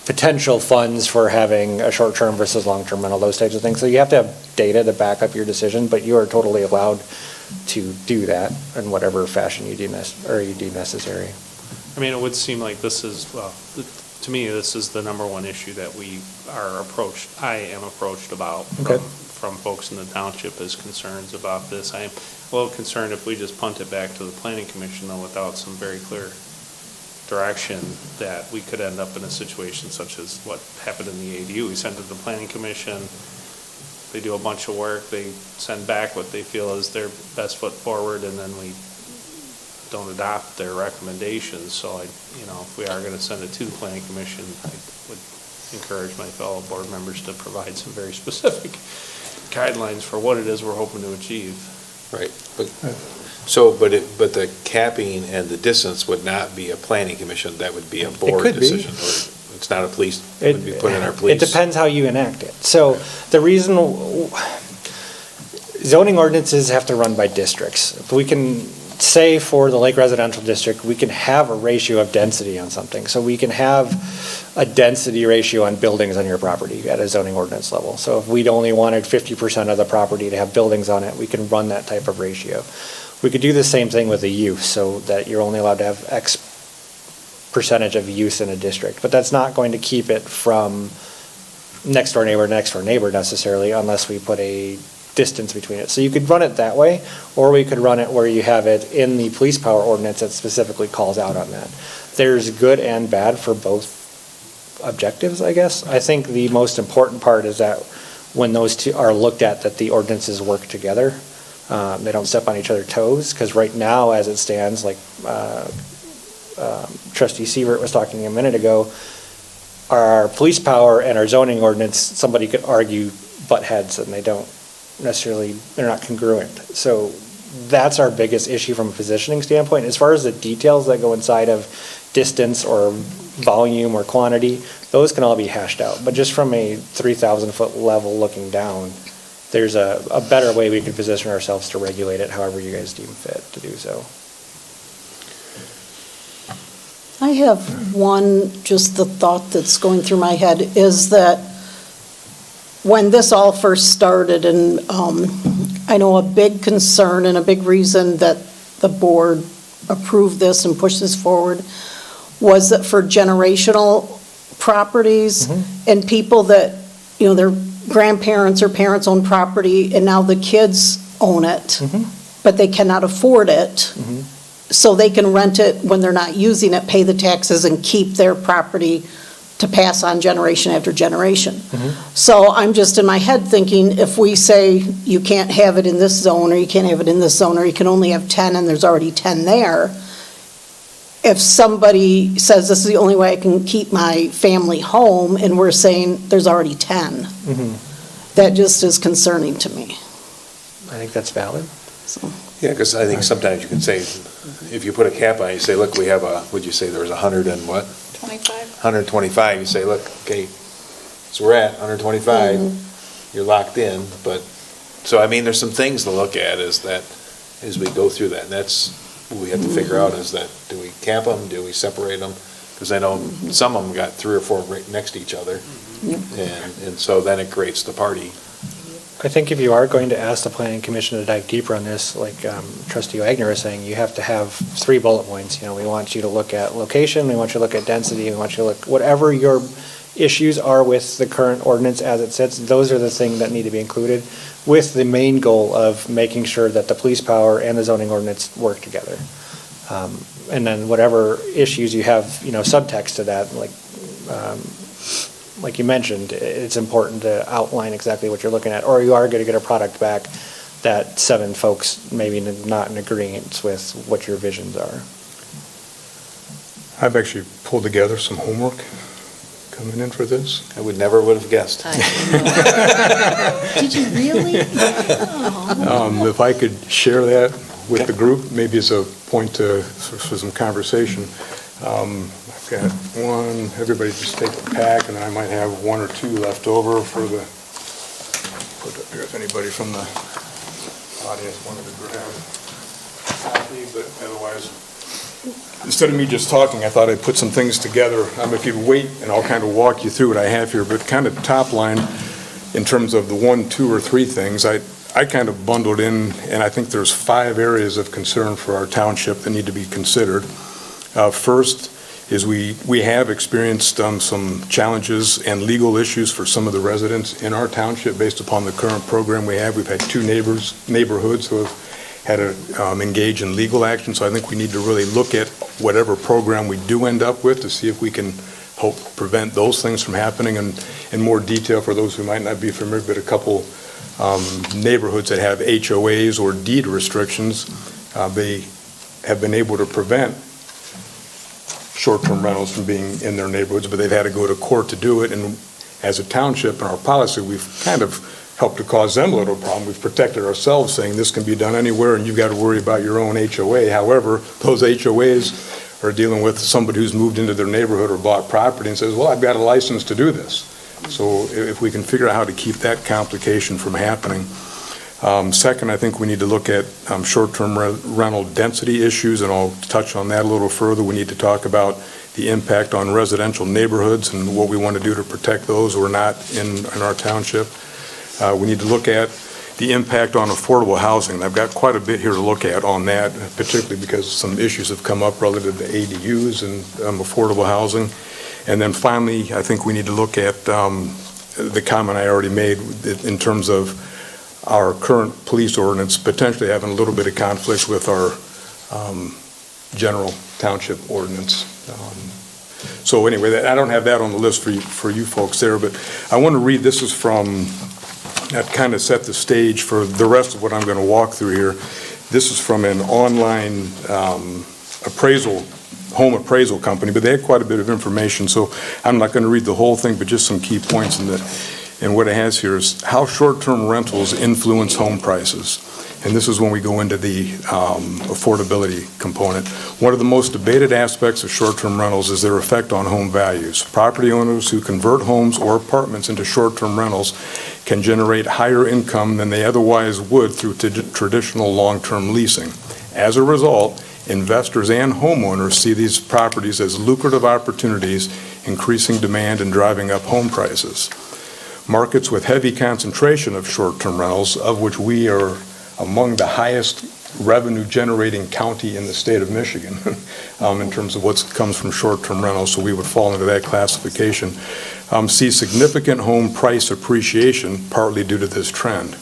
potential funds for having a short-term versus long-term rental, those types of things. So you have to have data to back up your decision, but you are totally allowed to do that in whatever fashion you deem necessary. I mean, it would seem like this is, well, to me, this is the number one issue that I am approached about Okay. from folks in the township as concerns about this. I am a little concerned if we just punt it back to the planning commission though without some very clear direction, that we could end up in a situation such as what happened in the ADU. We sent it to the planning commission, they do a bunch of work, they send back what they feel is their best foot forward, and then we don't adopt their recommendations. So if we are gonna send it to the planning commission, I would encourage my fellow board members to provide some very specific guidelines for what it is we're hoping to achieve. Right, but the capping and the distance would not be a planning commission, that would be a board could be. decision. Or it's not a police, it would be put in our police. It depends how you enact it. So the reason, zoning ordinances have to run by districts. If we can say for the Lake Residential District, we can have a ratio of density on something. So we can have a density ratio on buildings on your property at a zoning ordinance level. So if we'd only wanted 50% of the property to have buildings on it, we can run that type of ratio. We could do the same thing with a use, so that you're only allowed to have X percentage of use in a district. But that's not going to keep it from next door neighbor necessarily, unless we put a distance between it. So you could run it that way, or we could run it where you have it in the police power ordinance that specifically calls out on that. There's good and bad for both objectives, I guess. I think the most important part is that when those two are looked at, that the ordinances work together. They don't step on each other's toes, because right now, as it stands, like Trustee Sievert was talking a minute ago, our police power and our zoning ordinance, somebody could argue butt heads, and they don't necessarily, they're not congruent. So that's our biggest issue from a positioning standpoint. As far as the details that go inside of distance or volume or quantity, those can all be hashed out. But just from a 3,000-foot level looking down, there's a better way we can position ourselves to regulate it however you guys deem fit to do so. I have just the thought that's going through my head is that when this all first started, and I know a big concern and a big reason that the board approved this and pushed this forward was that for generational properties and people that, their grandparents or parents own property and now the kids own it, but they cannot afford it. So they can rent it when they're not using it, pay the taxes, and keep their property to pass on generation after generation. So I'm just in my head thinking, if we say you can't have it in this zone, or you can't have it in this zone, or you can only have 10 and there's already 10 there, if somebody says this is the only way I can keep my family home, and we're saying there's already 10, that just is concerning to me. I think that's valid. So. Yeah, because I think sometimes you can say, if you put a cap on it, you say, look, we have would you say there was 100 and what? 25. 125, you say, look, okay, so we're at 125, you're locked in, but, so I mean, there's some things to look at as we go through that, and that's what we have to figure out, is that, do we cap them, do we separate them? Because I know some of them got 3 or 4 right next to each other, and so then it creates the party. I think if you are going to ask the planning commission to dive deeper on this, like Trustee Wagner was saying, you have to have 3 bullet points. We want you to look at location, we want you to look at density, we want you to look, whatever your issues are with the current ordinance as it sits, those are the things that need to be included, with the main goal of making sure that the police power and the zoning ordinance work together. And then whatever issues you have, subtext to that, like you mentioned, it's important to outline exactly what you're looking at, or you are going to get a product back that 7 folks maybe not in agreement with what your visions are. I've actually pulled together some homework coming in for this. I would have guessed. Did you really? If I could share that with the group, maybe as a point for some conversation. I've got one, everybody just take a pack, and then I might have 1 or 2 left over for put up here if anybody from the audience wanted to grab a copy, but otherwise, instead of me just talking, I thought I'd put some things together. If you wait, and I'll kind of walk you through what I have here, but kind of top line, in terms of the 1, 2, or 3 things, I kind of bundled in, and I think there's 5 areas of concern for our township that need to be considered. First is we have experienced some challenges and legal issues for some of the residents in our township based upon the current program we have. We've had 2 neighborhoods who have had to engage in legal action, so I think we need to really look at whatever program we do end up with to see if we can help prevent those things from happening. And in more detail, for those who might not be familiar, but a couple neighborhoods that have HOAs or deed restrictions, they have been able to prevent short-term rentals from being in their neighborhoods, but they've had to go to court to do it. And as a township in our policy, we've kind of helped to cause them a little problem. We've protected ourselves, saying this can be done anywhere and you've got to worry about your own HOA. However, those HOAs are dealing with somebody who's moved into their neighborhood or bought property and says, well, I've got a license to do this. So if we can figure out how to keep that complication from happening. Second, I think we need to look at short-term rental density issues, and I'll touch on that a little further. We need to talk about the impact on residential neighborhoods and what we want to do to protect those who are not in our township. We need to look at the impact on affordable housing. I've got quite a bit here to look at on that, particularly because some issues have come up relative to ADUs and affordable housing. And then finally, I think we need to look at the comment I already made in terms of our current police ordinance potentially having a little bit of conflict with our general township ordinance. So anyway, I don't have that on the list for you folks there, but I want to read, this is from, that kind of set the stage for the rest of what I'm going to walk through here. This is from an online home appraisal company, but they had quite a bit of information, so I'm not going to read the whole thing, but just some key points in that. And what it has here is how short-term rentals influence home prices. And this is when we go into the affordability component. One of the most debated aspects of short-term rentals is their effect on home values. Property owners who convert homes or apartments into short-term rentals can generate higher income than they otherwise would through traditional long-term leasing. As a result, investors and homeowners see these properties as lucrative opportunities, increasing demand and driving up home prices. Markets with heavy concentration of short-term rentals, of which we are among the highest revenue-generating county in the state of Michigan in terms of what comes from short-term rentals, so we would fall into that classification, see significant home price appreciation partly due to this trend.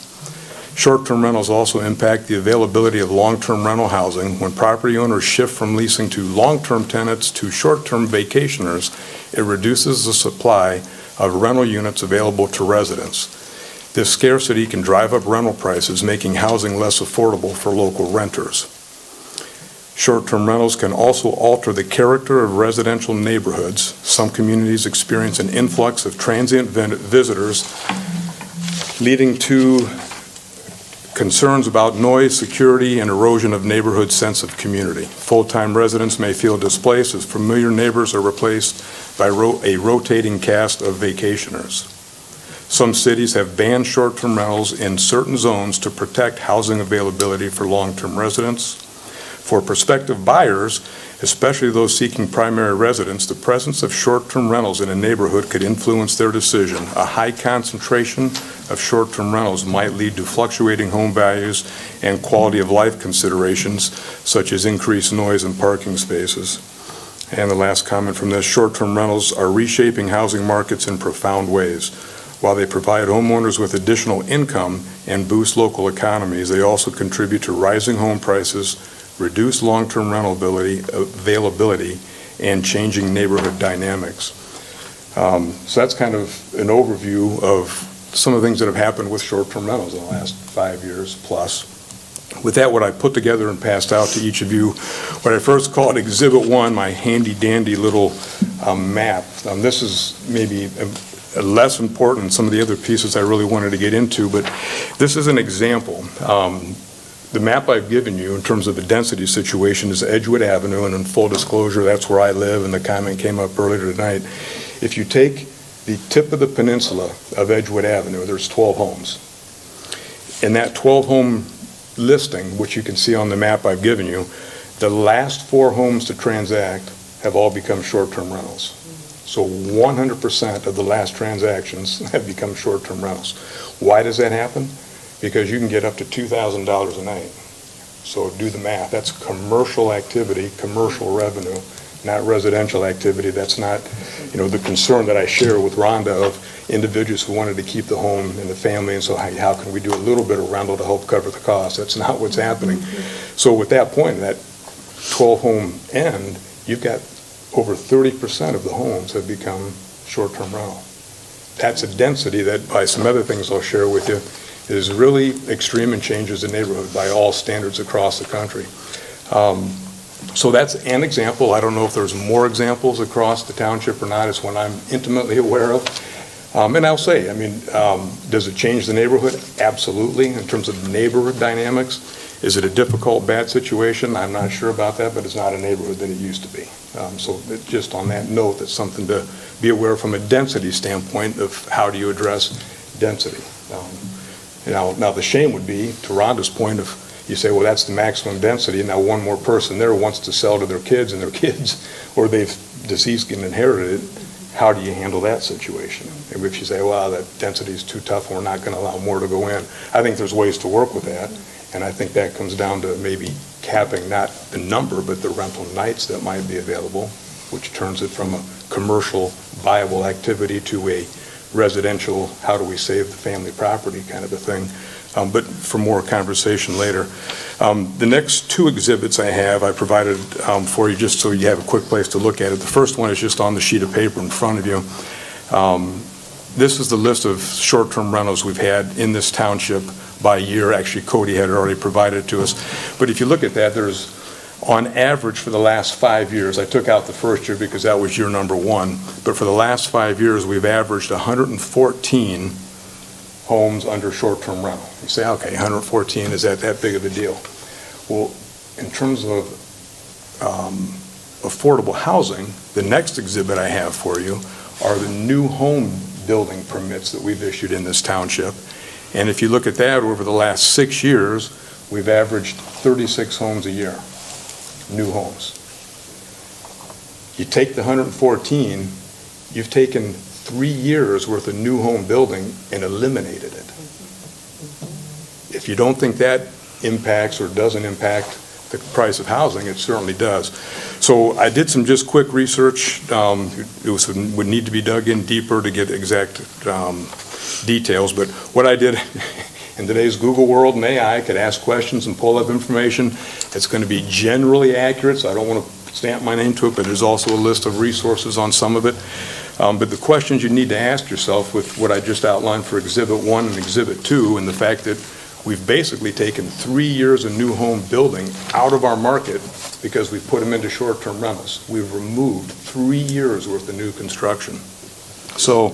Short-term rentals also impact the availability of long-term rental housing. When property owners shift from leasing to long-term tenants to short-term vacationers, it reduces the supply of rental units available to residents. This scarcity can drive up rental prices, making housing less affordable for local renters. Short-term rentals can also alter the character of residential neighborhoods. Some communities experience an influx of transient visitors, leading to concerns about noise, security, and erosion of neighborhood sense of community. Full-time residents may feel displaced as familiar neighbors are replaced by a rotating cast of vacationers. Some cities have banned short-term rentals in certain zones to protect housing availability for long-term residents. For prospective buyers, especially those seeking primary residence, the presence of short-term rentals in a neighborhood could influence their decision. A high concentration of short-term rentals might lead to fluctuating home values and quality of life considerations, such as increased noise and parking spaces. And the last comment from this, short-term rentals are reshaping housing markets in profound ways. While they provide homeowners with additional income and boost local economies, they also contribute to rising home prices, reduce long-term rental availability, and changing neighborhood dynamics. So that's kind of an overview of some of the things that have happened with short-term rentals in the last 5 years plus. With that, what I put together and passed out to each of you, what I first called Exhibit 1, my handy-dandy little map. This is maybe less important than some of the other pieces I really wanted to get into, but this is an example. The map I've given you in terms of the density situation is Edgewood Avenue, and in full disclosure, that's where I live, and the comment came up earlier tonight. If you take the tip of the peninsula of Edgewood Avenue, there's 12 homes. In that 12-home listing, which you can see on the map I've given you, the last 4 homes to transact have all become short-term rentals. So 100% of the last transactions have become short-term rentals. Why does that happen? Because you can get up to $2,000 a night. So do the math. That's commercial activity, commercial revenue, not residential activity. That's not, the concern that I share with Rhonda of individuals who wanted to keep the home and the family, and so how can we do a little bit of rental to help cover the cost? That's not what's happening. So with that point, that 12-home end, you've got over 30% of the homes have become short-term rental. That's a density that, by some other things I'll share with you, is really extreme and changes the neighborhood by all standards across the country. So that's an example. I don't know if there's more examples across the township or not. It's one I'm intimately aware of. And I'll say, does it change the neighborhood? Absolutely. In terms of neighborhood dynamics, is it a difficult, bad situation? I'm not sure about that, but it's not a neighborhood that it used to be. So just on that note, that's something to be aware from a density standpoint of how do you address density. Now the shame would be, to Rhonda's point, of you say, well, that's the maximum density, and now one more person there wants to sell to their kids, or they've deceased and inherited it. How do you handle that situation? Maybe if you say, well, that density is too tough and we're not going to allow more to go in. I think there's ways to work with that, and I think that comes down to maybe capping not the number, but the rental nights that might be available, which turns it from a commercial viable activity to a residential, how do we save the family property kind of a thing. But for more conversation later. The next 2 exhibits I provided for you just so you have a quick place to look at it. The first one is just on the sheet of paper in front of you. This is the list of short-term rentals we've had in this township by year. Actually, Cody had already provided it to us. But if you look at that, there's, on average for the last 5 years, I took out the first year because that was year number 1, but for the last 5 years, we've averaged 114 homes under short-term rental. You say, okay, 114, is that big of a deal? Well, in terms of affordable housing, the next exhibit I have for you are the new home building permits that we've issued in this township. And if you look at that, over the last 6 years, we've averaged 36 homes a year, new homes. You take the 114, you've taken 3 years worth of new home building and eliminated it. If you don't think that impacts or doesn't impact the price of housing, it certainly does. So I did some just quick research. It would need to be dug in deeper to get exact details, but what I did in today's Google world and AI, could ask questions and pull up information. It's going to be generally accurate, so I don't want to stamp my name to it, but there's also a list of resources on some of it. But the questions you need to ask yourself with what I just outlined for Exhibit 1 and Exhibit 2, and the fact that we've basically taken 3 years of new home building out of our market because we put them into short-term rentals. We've removed 3 years worth of new construction. So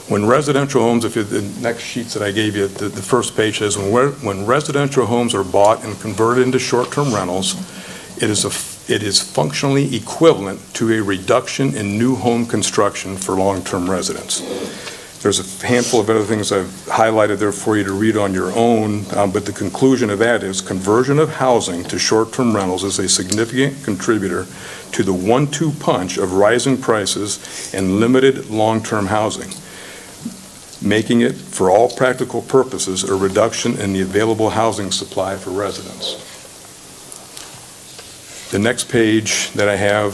when residential homes, if the next sheets that I gave you, the first page says, when residential homes are bought and converted into short-term rentals, it is functionally equivalent to a reduction in new home construction for long-term residents. There's a handful of other things I've highlighted there for you to read on your own, but the conclusion of that is conversion of housing to short-term rentals is a significant contributor to the 1-2 punch of rising prices and limited long-term housing, making it, for all practical purposes, a reduction in the available housing supply for residents. The next page that I have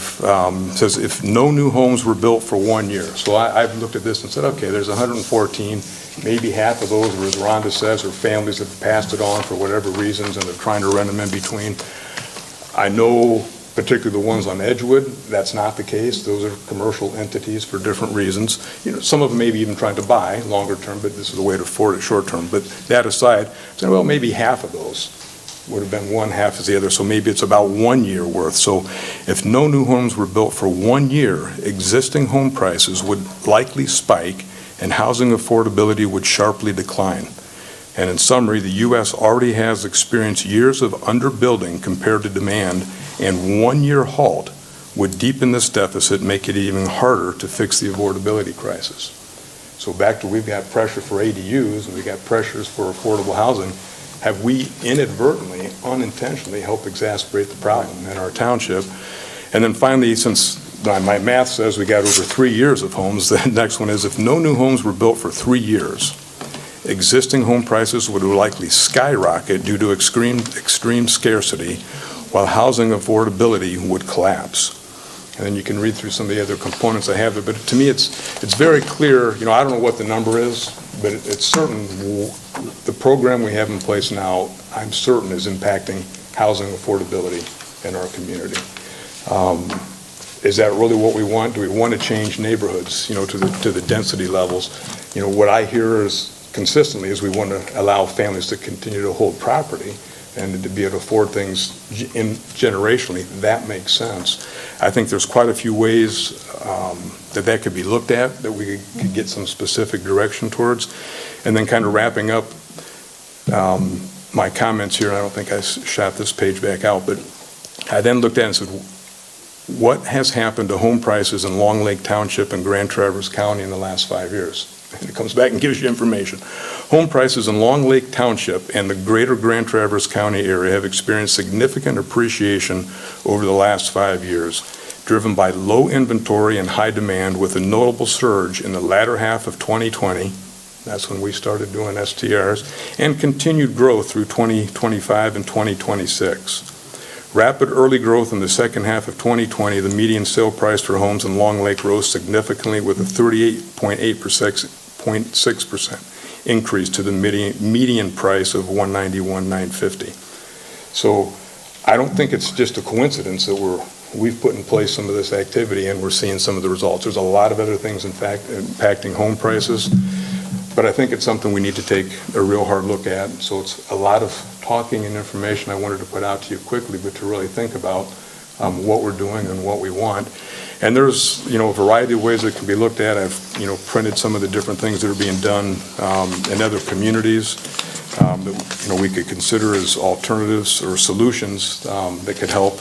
says if no new homes were built for 1 year. So I've looked at this and said, okay, there's 114. Maybe half of those were, as Rhonda says, or families have passed it on for whatever reasons and they're trying to rent them in between. I know, particularly the ones on Edgewood, that's not the case. Those are commercial entities for different reasons. Some of them maybe even trying to buy longer term, but this is a way to afford it short term. But that aside, I said, well, maybe half of those would have been one, half as the other, so maybe it's about 1 year worth. So if no new homes were built for 1 year, existing home prices would likely spike and housing affordability would sharply decline. And in summary, the U.S. already has experienced years of underbuilding compared to demand, and 1 year halt would deepen this deficit, make it even harder to fix the affordability crisis. So back to, we've got pressure for ADUs and we've got pressures for affordable housing. have we inadvertently, unintentionally helped exacerbate the problem in our township? And then finally, since my math says we got over 3 years of homes, the next one is if no new homes were built for 3 years, existing home prices would likely skyrocket due to extreme scarcity, while housing affordability would collapse. And then you can read through some of the other components I have there, but to me, it's very clear, I don't know what the number is, but it's certain, the program we have in place now, I'm certain is impacting housing affordability in our community. Is that really what we want? Do we want to change neighborhoods, to the density levels? What I hear is consistently is we want to allow families to continue to hold property and to be able to afford things generationally. That makes sense. I think there's quite a few ways that could be looked at, that we could get some specific direction towards. And then kind of wrapping up my comments here, I don't think I shot this page back out, but I then looked at it and said, what has happened to home prices in Long Lake Township and Grand Traverse County in the last 5 years? And it comes back and gives you information. Home prices in Long Lake Township and the greater Grand Traverse County area have experienced significant appreciation over the last 5 years, driven by low inventory and high demand, with a notable surge in the latter half of 2020. That's when we started doing STRs, and continued growth through 2025 and 2026. Rapid early growth in the second half of 2020, the median sale price for homes in Long Lake rose significantly with a 38.6% increase to the median price of $191,950. So I don't think it's just a coincidence that we've put in place some of this activity and we're seeing some of the results. There's a lot of other things, in fact, impacting home prices, but I think it's something we need to take a real hard look at. So it's a lot of talking and information I wanted to put out to you quickly, but to really think about what we're doing and what we want. And there's, a variety of ways that can be looked at. I've, printed some of the different things that are being done in other communities that, we could consider as alternatives or solutions that could help.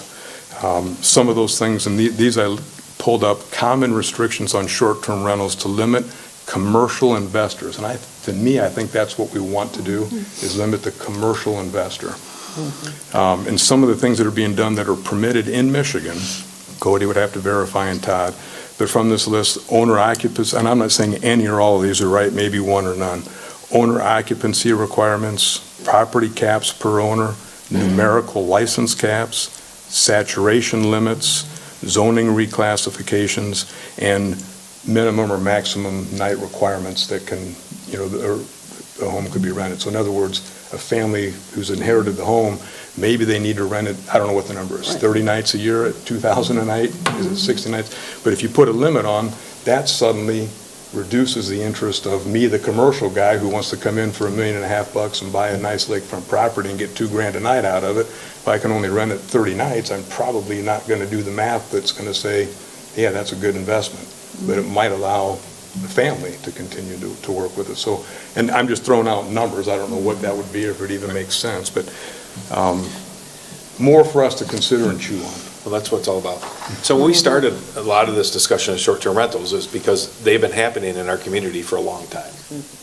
Some of those things, and these I pulled up, common restrictions on short-term rentals to limit commercial investors. And I think that's what we want to do, is limit the commercial investor. And some of the things that are being done that are permitted in Michigan, Cody would have to verify, and Todd, but from this list, owner occupancy, and I'm not saying any or all of these are right, maybe one or none. Owner occupancy requirements, property caps per owner, numerical license caps, saturation limits, zoning reclassifications, and minimum or maximum night requirements that can, a home could be rented. So in other words, a family who's inherited the home, maybe they need to rent it, I don't know what the number is, 30 nights a year at $2,000 a night? Is it 60 nights? But if you put a limit on, that suddenly reduces the interest of me, the commercial guy who wants to come in for $1.5 million and buy a nice lakefront property and get $2,000 a night out of it. If I can only rent it 30 nights, I'm probably not going to do the math that's going to say, yeah, that's a good investment. But it might allow the family to continue to work with it. So, and I'm just throwing out numbers. I don't know what that would be, if it even makes sense, but more for us to consider and chew on. Well, that's what it's all about. So when we started a lot of this discussion of short-term rentals is because they've been happening in our community for a long time.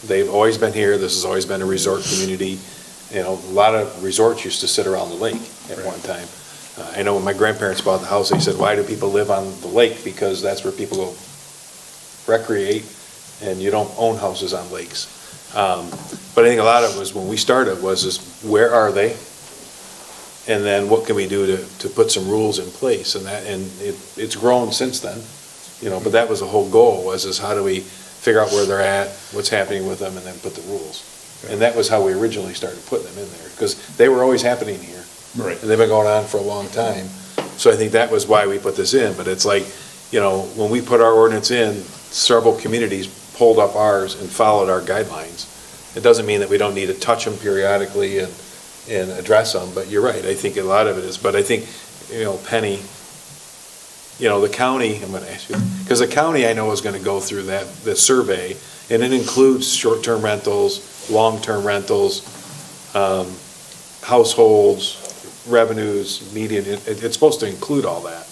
They've always been here. This has always been a resort community. A lot of resorts used to sit around the lake at one time. I know when my grandparents bought the house, they said, why do people live on the lake? Because that's where people go recreate, and you don't own houses on lakes. But I think a lot of it was, when we started, was where are they? And then what can we do to put some rules in place? And it's grown since then, but that was the whole goal, is how do we figure out where they're at, what's happening with them, and then put the rules. And that was how we originally started putting them in there, because they were always happening here. Right. And they've been going on for a long time. So I think that was why we put this in. But it's like, when we put our ordinance in, several communities pulled up ours and followed our guidelines. It doesn't mean that we don't need to touch them periodically and address them, but you're right, I think a lot of it is. But I think, Penny, the county, I'm going to ask you, because the county I know is going to go through the survey, and it includes short-term rentals, long-term rentals, households, revenues, median, it's supposed to include all that.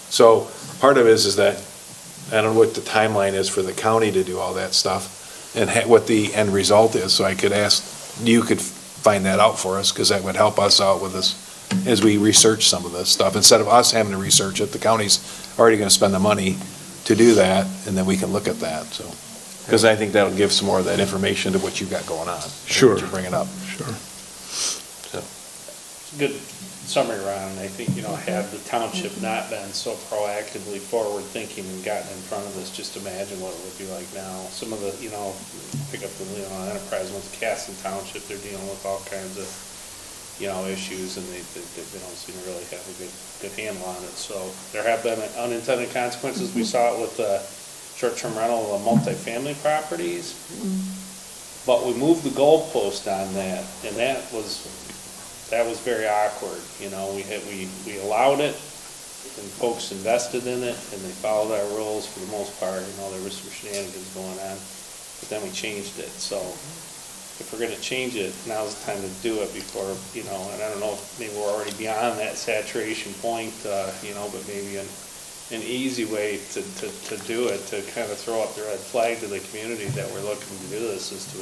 So part of it is that I don't know what the timeline is for the county to do all that stuff and what the end result is. So I could ask, you could find that out for us, because that would help us out with this, as we research some of this stuff. Instead of us having to research it, the county's already gonna spend the money to do that, and then we can look at that, so. Because I think that'll give some more of that information to what you got going on. Sure. What you're bringing up. Sure. Good summary, Ron, and I think, had the township not been so proactively forward-thinking and gotten in front of this, just imagine what it would be like now. Some of the, pick up the, enterprise ones, Casson Township, they're dealing with all kinds of, issues, and they don't seem to really have a good handle on it. So there have been unintended consequences. We saw it with short-term rental of multifamily properties, but we moved the goalpost on that, and that was very awkward. We allowed it, and folks invested in it, and they followed our rules for the most part. There was some shenanigans going on, but then we changed it. So if we're gonna change it, now's the time to do it before, and I don't know if maybe we're already beyond that saturation point, but maybe an easy way to do it, to kind of throw up the red flag to the community that we're looking to do this, is to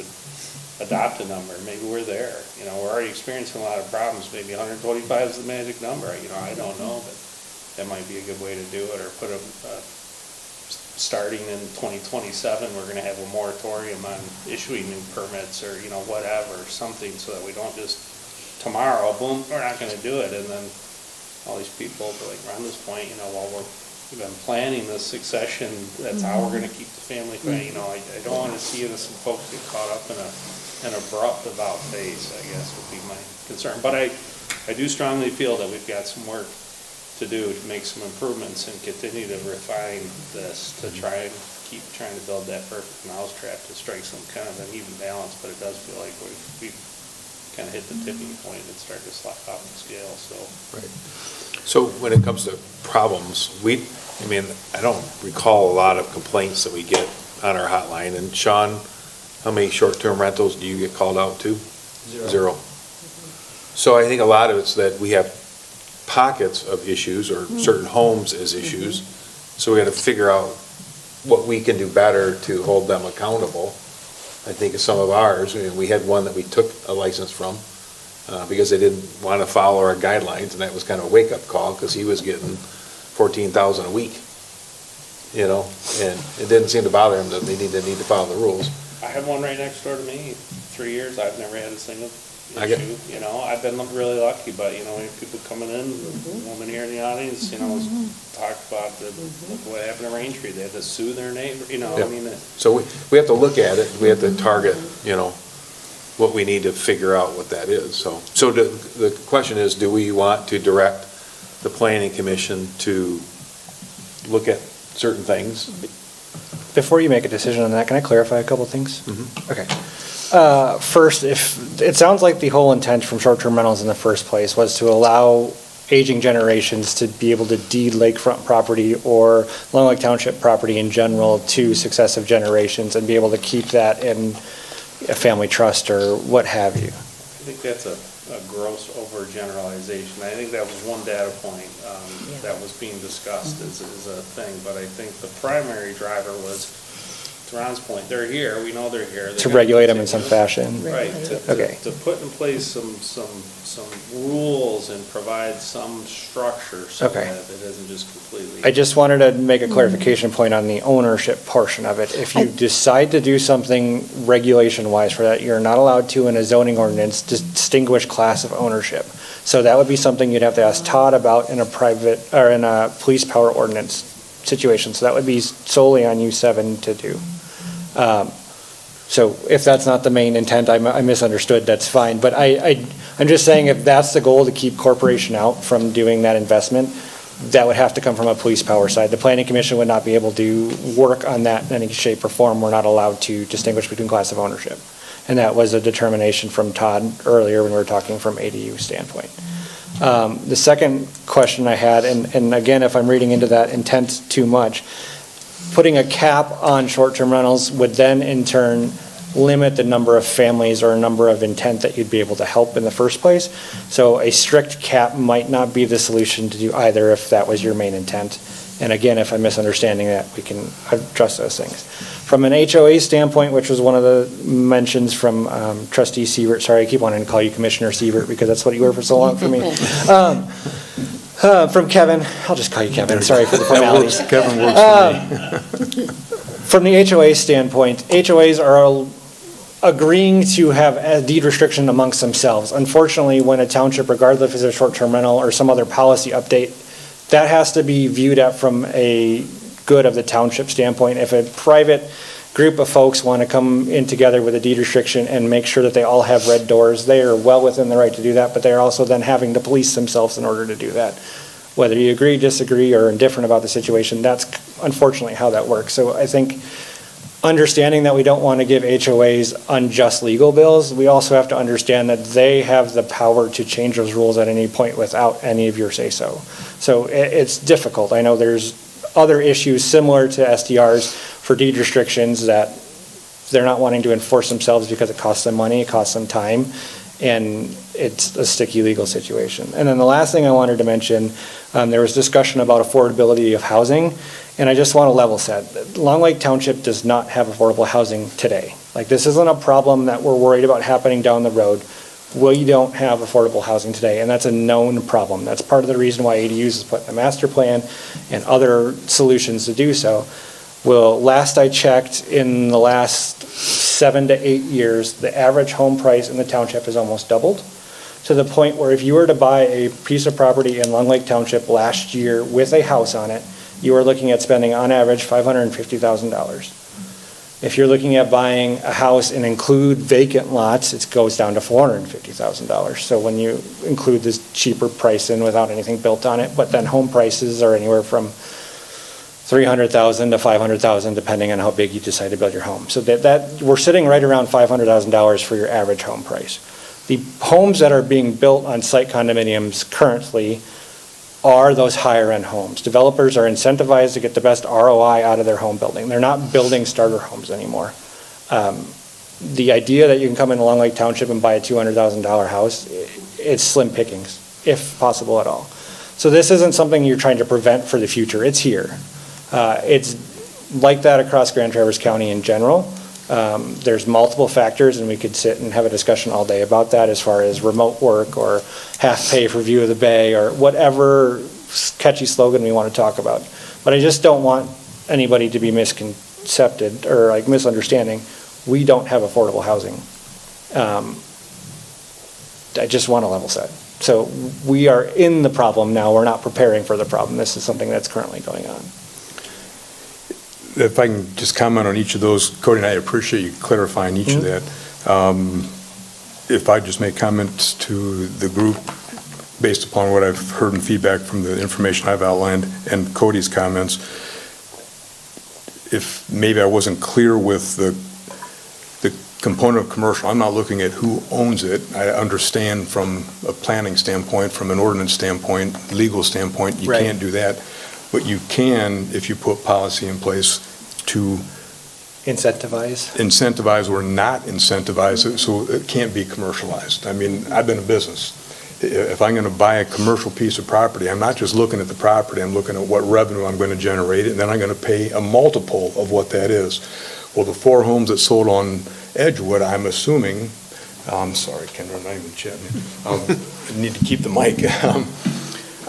adopt a number. Maybe we're there. We're already experiencing a lot of problems. Maybe 125 is the magic number. I don't know, but that might be a good way to do it. Or put starting in 2027, we're going to have a moratorium on issuing new permits, or whatever, something, so that we don't just tomorrow, boom, we're not going to do it, and then all these people are like, around this point, while we've been planning this succession, that's how we're going to keep the family. I don't want to see innocent folks get caught up in an abrupt about face, I guess, would be my concern. But I do strongly feel that we've got some work to do to make some improvements and continue to refine this, to try and keep trying to build that perfect mousetrap to strike some kind of an even balance. But it does feel like we've kind of hit the tipping point and started to slide off the scale. So. Right. So when it comes to problems, I don't recall a lot of complaints that we get on our hotline. And Sean, how many short-term rentals do you get called out to? Zero. So I think a lot of it's that we have pockets of issues, or certain homes as issues. So we got to figure out what we can do better to hold them accountable. I think of some of ours, we had one that we took a license from because they didn't want to follow our guidelines, and that was kind of a wake-up call, because he was getting $14,000 a week, and it didn't seem to bother him that they need to follow the rules. I have one right next door to me. 3 years, I've never had a single issue. I've been really lucky, but we have people coming in, woman here in the audience, talk about what happened to Rain Tree. They had to sue their neighbor, So we have to look at it, we have to target, what we need to figure out what that is. So the question is, do we want to direct the planning commission to look at certain things? Before you make a decision on that, can I clarify a couple things? Okay. First, if it sounds like the whole intent from short-term rentals in the first place was to allow aging generations to be able to deed lakefront property or Long Lake Township property in general to successive generations, and be able to keep that in a family trust or what have you. I think that's a gross overgeneralization. I think that was one data point that was being discussed as a thing, but I think the primary driver was, to Ron's point, they're here, we know they're here. To regulate them in some fashion. Right, Okay. to put in place some rules and provide some structure so Okay. that it isn't just completely. I just wanted to make a clarification point on the ownership portion of it. If you decide to do something regulation-wise for that, you're not allowed to, in a zoning ordinance, distinguish class of ownership. So that would be something you'd have to ask Todd about in a private, or in a police power ordinance situation. So that would be solely on you 7 to do. So if that's not the main intent, I misunderstood, that's fine. But I'm just saying, if that's the goal, to keep corporation out from doing that investment, that would have to come from a police power side. The planning commission would not be able to work on that in any shape or form. We're not allowed to distinguish between class of ownership. And that was a determination from Todd earlier when we were talking from ADU standpoint. The second question I had, and again, if I'm reading into that intent too much, putting a cap on short-term rentals would then in turn limit the number of families or number of intent that you'd be able to help in the first place. So a strict cap might not be the solution to do either, if that was your main intent. And again, if I'm misunderstanding that, we can address those things. From an HOA standpoint, which was one of the mentions from trustee Sievert, sorry, I keep wanting to call you Commissioner Sievert because that's what you were for so long for me. From Kevin, I'll just call you Kevin, sorry for the formalities. Kevin works for me. From the HOA standpoint, HOAs are agreeing to have a deed restriction amongst themselves. Unfortunately, when a township, regardless if it's a short-term rental or some other policy update, that has to be viewed at from a good of the township standpoint. If a private group of folks want to come in together with a deed restriction and make sure that they all have red doors, they are well within the right to do that, but they're also then having to police themselves in order to do that. Whether you agree, disagree, or indifferent about the situation, that's unfortunately how that works. So I think understanding that we don't want to give HOAs unjust legal bills, we also have to understand that they have the power to change those rules at any point without any of your say-so. So it's difficult. I know there's other issues similar to SDRs for deed restrictions that they're not wanting to enforce themselves because it costs them money, it costs them time, and it's a sticky legal situation. And then the last thing I wanted to mention, there was discussion about affordability of housing, and I just want to level set. Long Lake Township does not have affordable housing today. Like, this isn't a problem that we're worried about happening down the road. We don't have affordable housing today, and that's a known problem. That's part of the reason why ADUs is put in the master plan and other solutions to do so. Well, last I checked, in the last 7 to 8 years, the average home price in the township has almost doubled, to the point where if you were to buy a piece of property in Long Lake Township last year with a house on it, you are looking at spending on average $550,000. If you're looking at buying a house and include vacant lots, it goes down to $450,000. So when you include this cheaper price in without anything built on it, but then home prices are anywhere from $300,000 to $500,000, depending on how big you decide to build your home. So that we're sitting right around $500,000 for your average home price. The homes that are being built on site condominiums currently are those higher end homes. Developers are incentivized to get the best ROI out of their home building. They're not building starter homes anymore. The idea that you can come into Long Lake Township and buy a $200,000 house, it's slim pickings, if possible at all. So this isn't something you're trying to prevent for the future. It's here. It's like that across Grand Traverse County in general. There's multiple factors, and we could sit and have a discussion all day about that, as far as remote work or half pay for view of the bay or whatever catchy slogan we want to talk about. But I just don't want anybody to be misconcepted or like misunderstanding. We don't have affordable housing. I just want to level set. So we are in the problem now. We're not preparing for the problem. This is something that's currently going on. If I can just comment on each of those, Cody, and I appreciate you clarifying each of that. If I just make comments to the group based upon what I've heard and feedback from the information I've outlined and Cody's comments, if maybe I wasn't clear with the component of commercial, I'm not looking at who owns it. I understand from a planning standpoint, from an ordinance standpoint, legal standpoint, you can't do that. But you can, if you put policy in place, to incentivize or not incentivize it, so it can't be commercialized. I mean, I've been in business. If I'm going to buy a commercial piece of property, I'm not just looking at the property, I'm looking at what revenue I'm going to generate, and then I'm going to pay a multiple of what that is. Well, the 4 homes that sold on Edgewood, I'm assuming, I'm sorry, Kendra, I'm not even chatting. I need to keep the mic.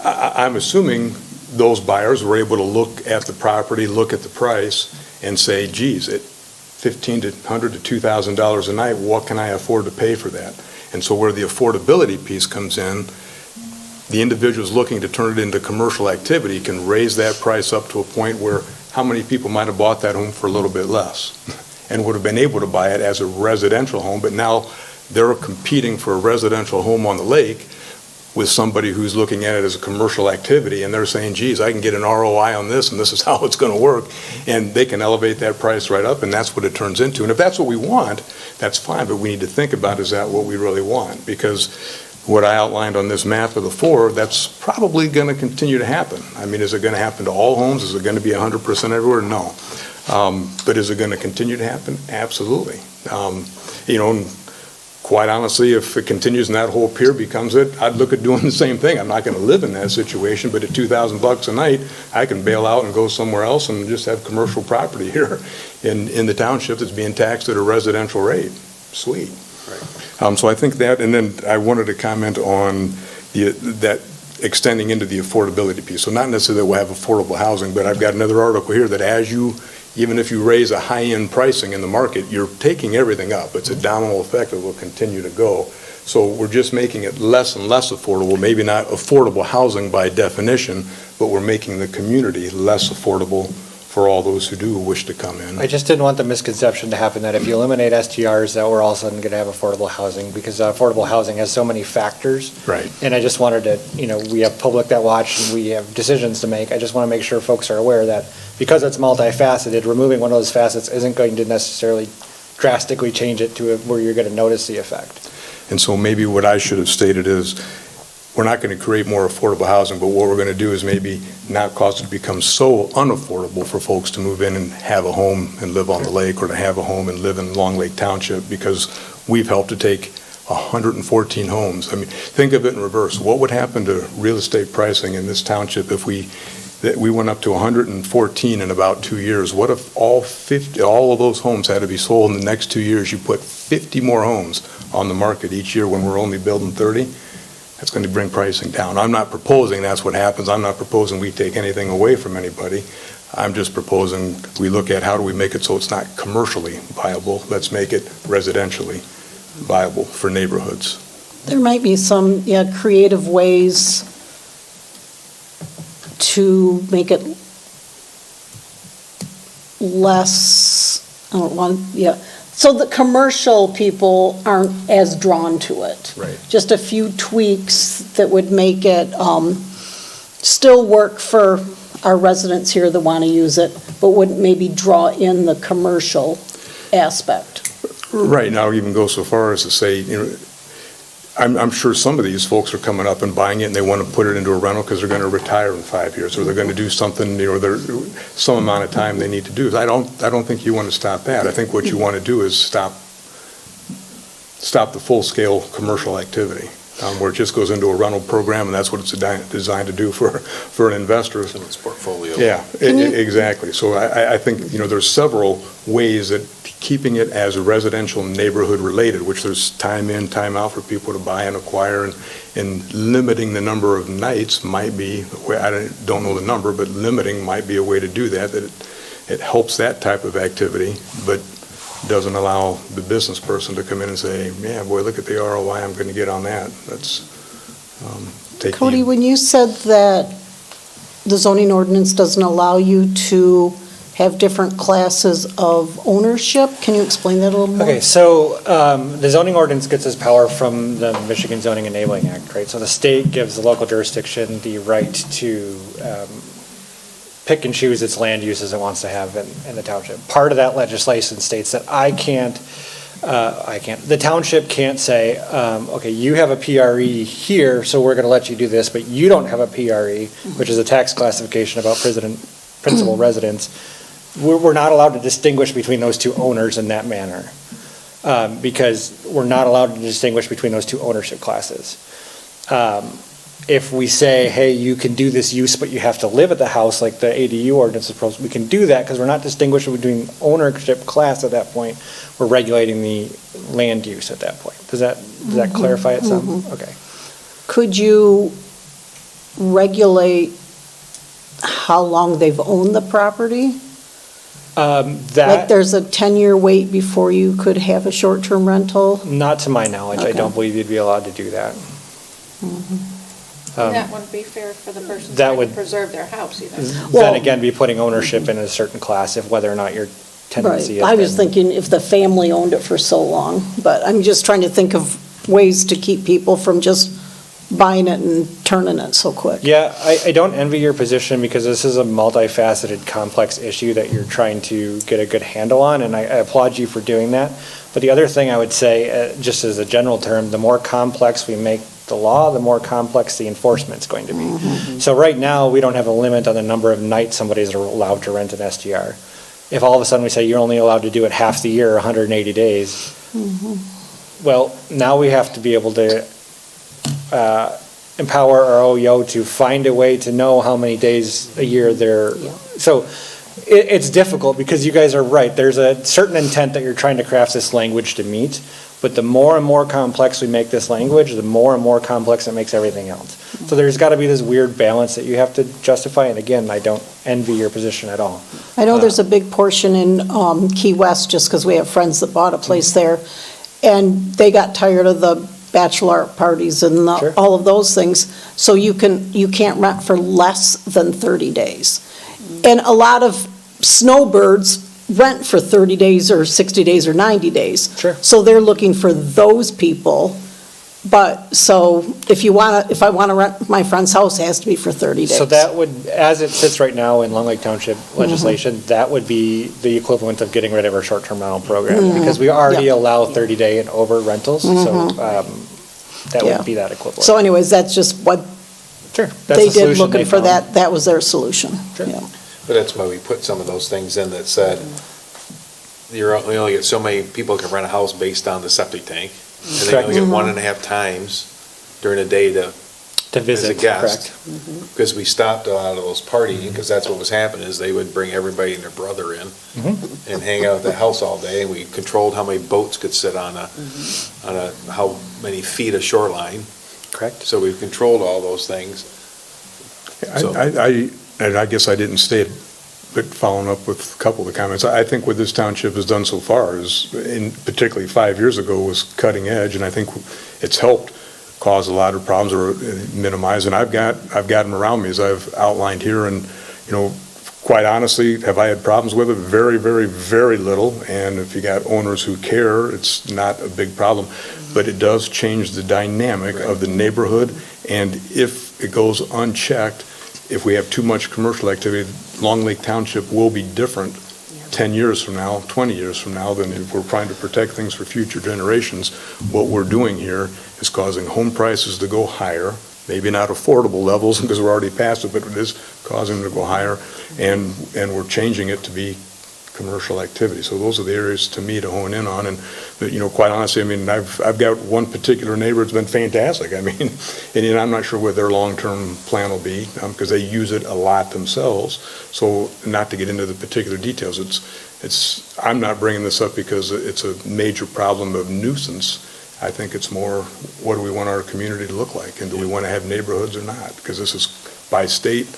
I'm assuming those buyers were able to look at the property, look at the price, and say, geez, at $1,500 to $2,000 a night, what can I afford to pay for that? And so where the affordability piece comes in, the individuals looking to turn it into commercial activity can raise that price up to a point where how many people might have bought that home for a little bit less and would have been able to buy it as a residential home, but now they're competing for a residential home on the lake with somebody who's looking at it as a commercial activity, and they're saying, geez, I can get an ROI on this, and this is how it's going to work, and they can elevate that price right up, and that's what it turns into. And if that's what we want, that's fine, but we need to think about, is that what we really want? Because what I outlined on this map of the 4, that's probably going to continue to happen. I mean, is it going to happen to all homes? Is it going to be 100% everywhere? No. But is it going to continue to happen? Absolutely. quite honestly, if it continues and that whole pier becomes it, I'd look at doing the same thing. I'm not going to live in that situation, but at $2,000 a night, I can bail out and go somewhere else and just have commercial property here in the township that's being taxed at a residential rate. Sweet. So I think that, and then I wanted to comment on that extending into the affordability piece. So not necessarily that we'll have affordable housing, but I've got another article here that even if you raise a high-end pricing in the market, you're taking everything up. It's a domino effect that will continue to go. So we're just making it less and less affordable, maybe not affordable housing by definition, but we're making the community less affordable for all those who do wish to come in. I just didn't want the misconception to happen that if you eliminate STRs, that we're all of a sudden going to have affordable housing, because affordable housing has so many factors. Right. And I just wanted to, we have public that watch and we have decisions to make. I just want to make sure folks are aware that because it's multifaceted, removing one of those facets isn't going to necessarily drastically change it to where you're going to notice the effect. And so maybe what I should have stated is, we're not going to create more affordable housing, but what we're going to do is maybe not cause it to become so unaffordable for folks to move in and have a home and live on the lake, or to have a home and live in Long Lake Township, because we've helped to take 114 homes. I mean, think of it in reverse. What would happen to real estate pricing in this township if we went up to 114 in about 2 years? What if all of those homes had to be sold in the next 2 years? You put 50 more homes on the market each year when we're only building 30? That's going to bring pricing down. I'm not proposing that's what happens. I'm not proposing we take anything away from anybody. I'm just proposing we look at how do we make it so it's not commercially viable. Let's make it residentially viable for neighborhoods. There might be some, creative ways to make it less, so the commercial people aren't as drawn to it. Right. Just a few tweaks that would make it still work for our residents here that want to use it, but wouldn't maybe draw in the commercial aspect. Right. Now, even go so far as to say, I'm sure some of these folks are coming up and buying it and they want to put it into a rental because they're going to retire in 5 years, or they're going to do something, there's some amount of time they need to do. I don't think you want to stop that. I think what you want to do is stop the full-scale commercial activity, where it just goes into a rental program, and that's what it's designed to do for an investor. In its portfolio. Yeah, exactly. So I think, there's several ways that keeping it as a residential neighborhood related, which there's time in, time out for people to buy and acquire, and limiting the number of nights might be, I don't know the number, but limiting might be a way to do that it helps that type of activity, but doesn't allow the business person to come in and say, yeah, boy, look at the ROI I'm going to get on that. That's Cody, when you said that the zoning ordinance doesn't allow you to have different classes of ownership, can you explain that a little more? Okay, so the zoning ordinance gets its power from the Michigan Zoning Enabling Act, right? So the state gives the local jurisdiction the right to pick and choose its land uses it wants to have in the township. Part of that legislation states that the township can't say, okay, you have a PRE here, so we're going to let you do this, but you don't have a PRE, which is a tax classification about principal residence. We're not allowed to distinguish between those two owners in that manner, because we're not allowed to distinguish between those two ownership classes. If we say, hey, you can do this use, but you have to live at the house, like the ADU ordinance is we can do that because we're not distinguishing between ownership class at that point. We're regulating the land use at that point. Does that clarify it some? Okay. Could you regulate how long they've owned the property? Like there's a 10-year wait before you could have a short-term rental? Not to my knowledge. Okay. I don't believe you'd be allowed to do that. That wouldn't be fair for the person that trying would- to preserve their house either. Then again, be putting ownership in a certain class, if whether or not your tendency is. Right, I was thinking if the family owned it for so long, but I'm just trying to think of ways to keep people from just buying it and turning it so quick. Yeah, I don't envy your position, because this is a multifaceted, complex issue that you're trying to get a good handle on, and I applaud you for doing that. But the other thing I would say, just as a general term, the more complex we make the law, the more complex the enforcement's going to be. So right now, we don't have a limit on the number of nights somebody's allowed to rent an STR. If all of a sudden we say you're only allowed to do it half the year, 180 days, Well, now we have to be able to empower our OEO to find a way to know how many days a year they're, so it's difficult because you guys are right. There's a certain intent that you're trying to craft this language to meet, but the more and more complex we make this language, the more and more complex it makes everything else. So there's got to be this weird balance that you have to justify, and again, I don't envy your position at all. I know there's a big portion in Key West, just because we have friends that bought a place there, and they got tired of the bachelor parties and Sure. all of those things, so you can't rent for less than 30 days. And a lot of snowbirds rent for 30 days or 60 days or 90 days. Sure. So they're looking for those people, but, so if I want to rent my friend's house, it has to be for 30 days. So that would, as it sits right now in Long Lake Township legislation, that would be the equivalent of getting rid of our short-term rental program, because we already allow 30-day and over rentals, so that Yeah. would be that equivalent. So anyways, that's just what Sure. That's they the did solution looking they for found. that was their solution. Sure. Yeah. But that's why we put some of those things in that said, we only get so many people can rent a house based on the septic tank. And they only get 1.5 times during the day to visit, as a guest. correct. Because we stopped a lot of those partying, because that's what was happening, is they would bring everybody and their brother in and hang out at the house all day, and we controlled how many boats could sit on how many feet of shoreline. Correct. So we've controlled all those things. So- And I guess I didn't state it, but following up with a couple of the comments, I think what this township has done so far is, particularly 5 years ago, was cutting edge, and I think it's helped cause a lot of problems or minimize, and I've got them around me, as I've outlined here, and, quite honestly, have I had problems with it? Very, very, very little, and if you got owners who care, it's not a big problem, but it does change the dynamic of the neighborhood, and if it goes unchecked, if we have too much commercial activity, Long Lake Township will be different 10 years from now, 20 years from now, than if we're trying to protect things for future generations. What we're doing here is causing home prices to go higher, maybe not affordable levels because we're already past it, but it is causing them to go higher, and we're changing it to be commercial activity. So those are the areas to me to hone in on, and quite honestly, I've got one particular neighbor that's been fantastic. And I'm not sure what their long-term plan will be, because they use it a lot themselves. So not to get into the particular details, I'm not bringing this up because it's a major problem of nuisance. I think it's more, what do we want our community to look like, and do we want to have neighborhoods or not? Because this is by state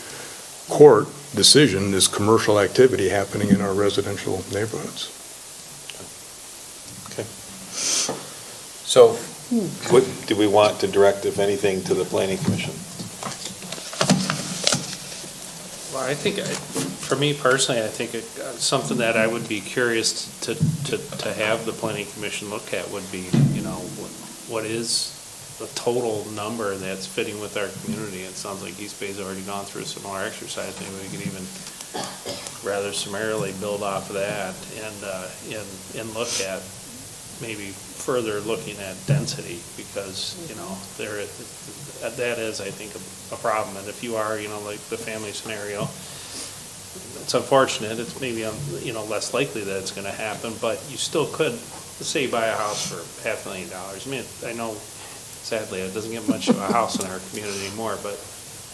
court decision, is commercial activity happening in our residential neighborhoods. Okay. So, what do we want to direct, if anything, to the planning commission? Well, I think, for me personally, I think something that I would be curious to have the planning commission look at would be, what is the total number that's fitting with our community? It sounds like East Bay's already gone through a similar exercise. Maybe we could even rather summarily build off of that and look at maybe further looking at density, because, that is, I think, a problem. And if you are, like the family scenario, it's unfortunate. It's maybe, less likely that it's going to happen, but you still could, let's say you buy a house for $500,000. I know, sadly, it doesn't get much of a house in our community anymore, but,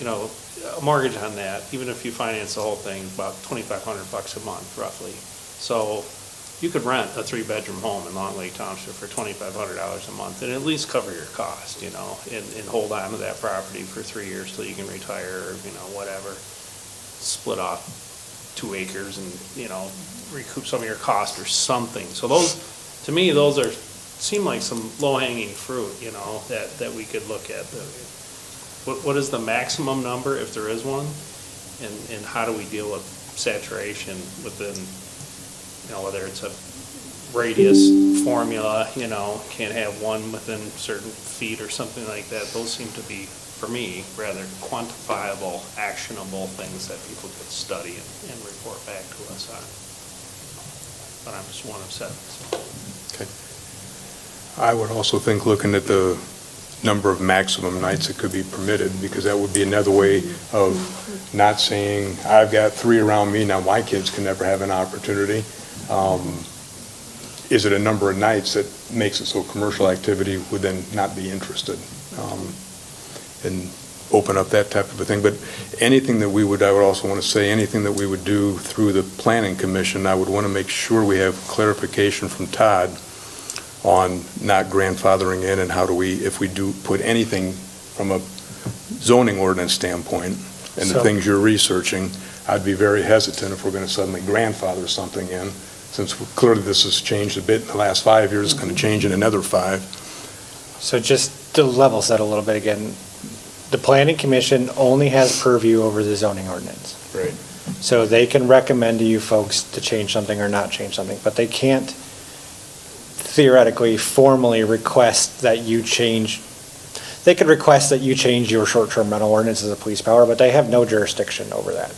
a mortgage on that, even if you finance the whole thing, about $2,500 a month, roughly. So you could rent a 3-bedroom home in Long Lake Township for $2,500 a month and at least cover your cost, and hold on to that property for 3 years till you can retire, or, whatever. Split off 2 acres and, recoup some of your cost or something. So those, to me, seem like some low-hanging fruit, that we could look at. What is the maximum number, if there is one? And how do we deal with saturation within, whether it's a radius formula, can't have one within certain feet or something like that. Those seem to be, for me, rather quantifiable, actionable things that people could study and report back to us on. But I'm just one of 7. Okay. I would also think looking at the number of maximum nights that could be permitted, because that would be another way of not saying, I've got 3 around me, now my kids can never have an opportunity. is it a number of nights that makes it so commercial activity would then not be interested? And open up that type of a thing. But anything that I would also want to say, anything that we would do through the planning commission, I would want to make sure we have clarification from Todd on not grandfathering in, and how do we, if we do put anything from a zoning ordinance standpoint, and the So- things you're researching, I'd be very hesitant if we're going to suddenly grandfather something in, since clearly this has changed a bit in the last 5 years, it's going to change in another 5. So just to level set a little bit again, the planning commission only has purview over the zoning ordinance. Right. So they can recommend to you folks to change something or not change something, but they can't theoretically formally request that you change. They could request that you change your short-term rental ordinance as a police power, but they have no jurisdiction over that.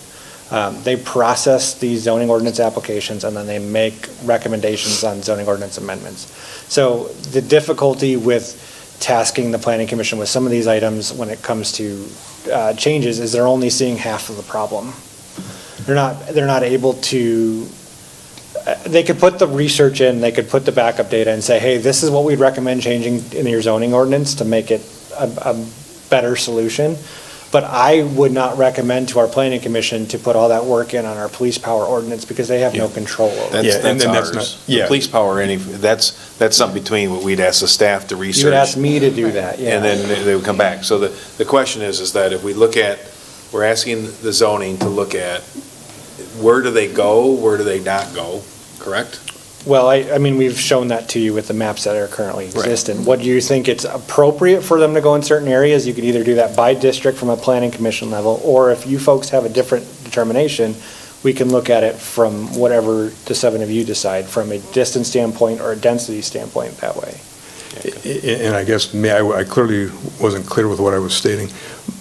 They process these zoning ordinance applications, and then they make recommendations on zoning ordinance amendments. So the difficulty with tasking the planning commission with some of these items when it comes to changes is they're only seeing half of the problem. They're not able to, they could put the research in, they could put the backup data and say, hey, this is what we'd recommend changing in your zoning ordinance to make it a better solution. But I would not recommend to our planning commission to put all that work in on our police power ordinance, because they have no control over it. Yeah, and That's then that's ours. not- The yeah. police power, that's something between what we'd ask the staff to research. You would ask me to do that, yeah. And then they would come back. So the question is that if we look at, we're asking the zoning to look at, where do they go, where do they not go, correct? Well, I mean, we've shown that to you with the maps that are currently Right. existent. What do you think it's appropriate for them to go in certain areas? You could either do that by district from a planning commission level, or if you folks have a different determination, we can look at it from whatever the 7 of you decide, from a distance standpoint or a density standpoint that way. And I guess, I clearly wasn't clear with what I was stating.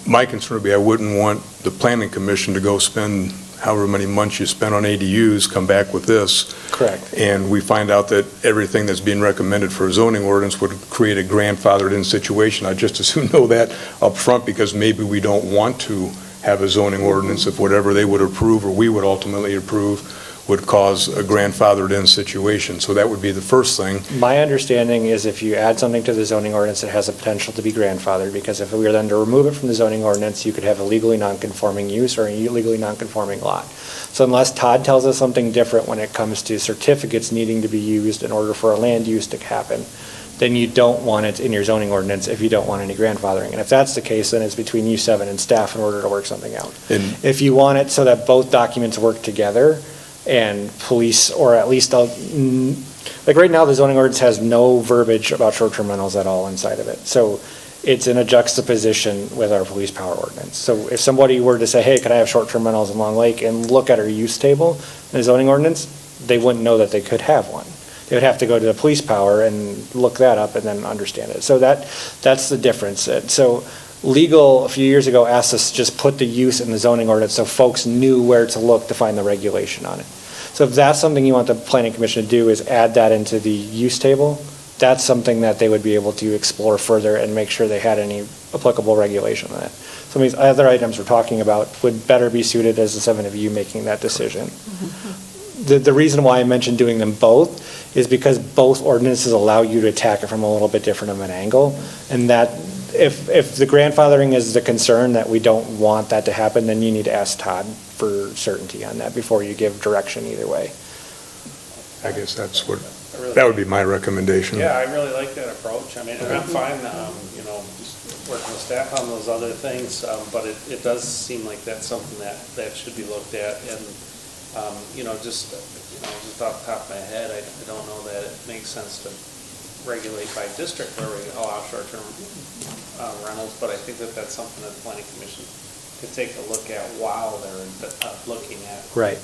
My concern would be I wouldn't want the planning commission to go spend however many months you spent on ADUs, come back with this, Correct. and we find out that everything that's being recommended for a zoning ordinance would create a grandfathered-in situation. I'd just as soon know that up front, because maybe we don't want to have a zoning ordinance if whatever they would approve or we would ultimately approve would cause a grandfathered-in situation. So that would be the first thing. My understanding is if you add something to the zoning ordinance, it has a potential to be grandfathered, because if we were then to remove it from the zoning ordinance, you could have a legally non-conforming use or a legally non-conforming lot. So unless Todd tells us something different when it comes to certificates needing to be used in order for a land use to happen, then you don't want it in your zoning ordinance if you don't want any grandfathering. And if that's the case, then it's between you 7 and staff in order to work something out. And If you want it so that both documents work together, and police, or at least, like right now, the zoning ordinance has no verbiage about short-term rentals at all inside of it. So it's in a juxtaposition with our police power ordinance. So if somebody were to say, hey, could I have short-term rentals in Long Lake, and look at our use table in the zoning ordinance, they wouldn't know that they could have one. They would have to go to the police power and look that up and then understand it. So that's the difference. So legal, a few years ago, asked us to just put the use in the zoning ordinance so folks knew where to look to find the regulation on it. So if that's something you want the planning commission to do, is add that into the use table, that's something that they would be able to explore further and make sure they had any applicable regulation on it. Some of these other items we're talking about would better be suited as the 7 of you making that decision. The reason why I mentioned doing them both is because both ordinances allow you to attack it from a little bit different of an angle, and that if the grandfathering is the concern that we don't want that to happen, then you need to ask Todd for certainty on that before you give direction either way. I guess that would be my recommendation. Yeah, I really like that approach. I mean, I'm fine, just working with staff on those other things, but it does seem like that's something that should be looked at. And, just off the top of my head, I don't know that it makes sense to regulate by district where we allow short-term rentals, but I think that that's something that the planning commission could take a look at while they're looking at Right.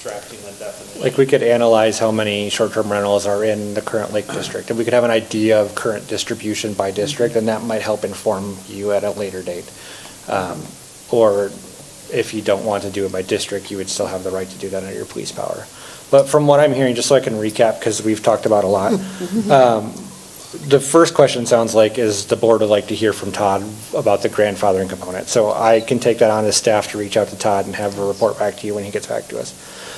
drafting the definition. Like, we could analyze how many short-term rentals are in the current Lake District, and we could have an idea of current distribution by district, and that might help inform you at a later date. Or if you don't want to do it by district, you would still have the right to do that under your police power. But from what I'm hearing, just so I can recap, because we've talked about a lot, The first question sounds like is the board would like to hear from Todd about the grandfathering component. So I can take that on as staff to reach out to Todd and have a report back to you when he gets back to us.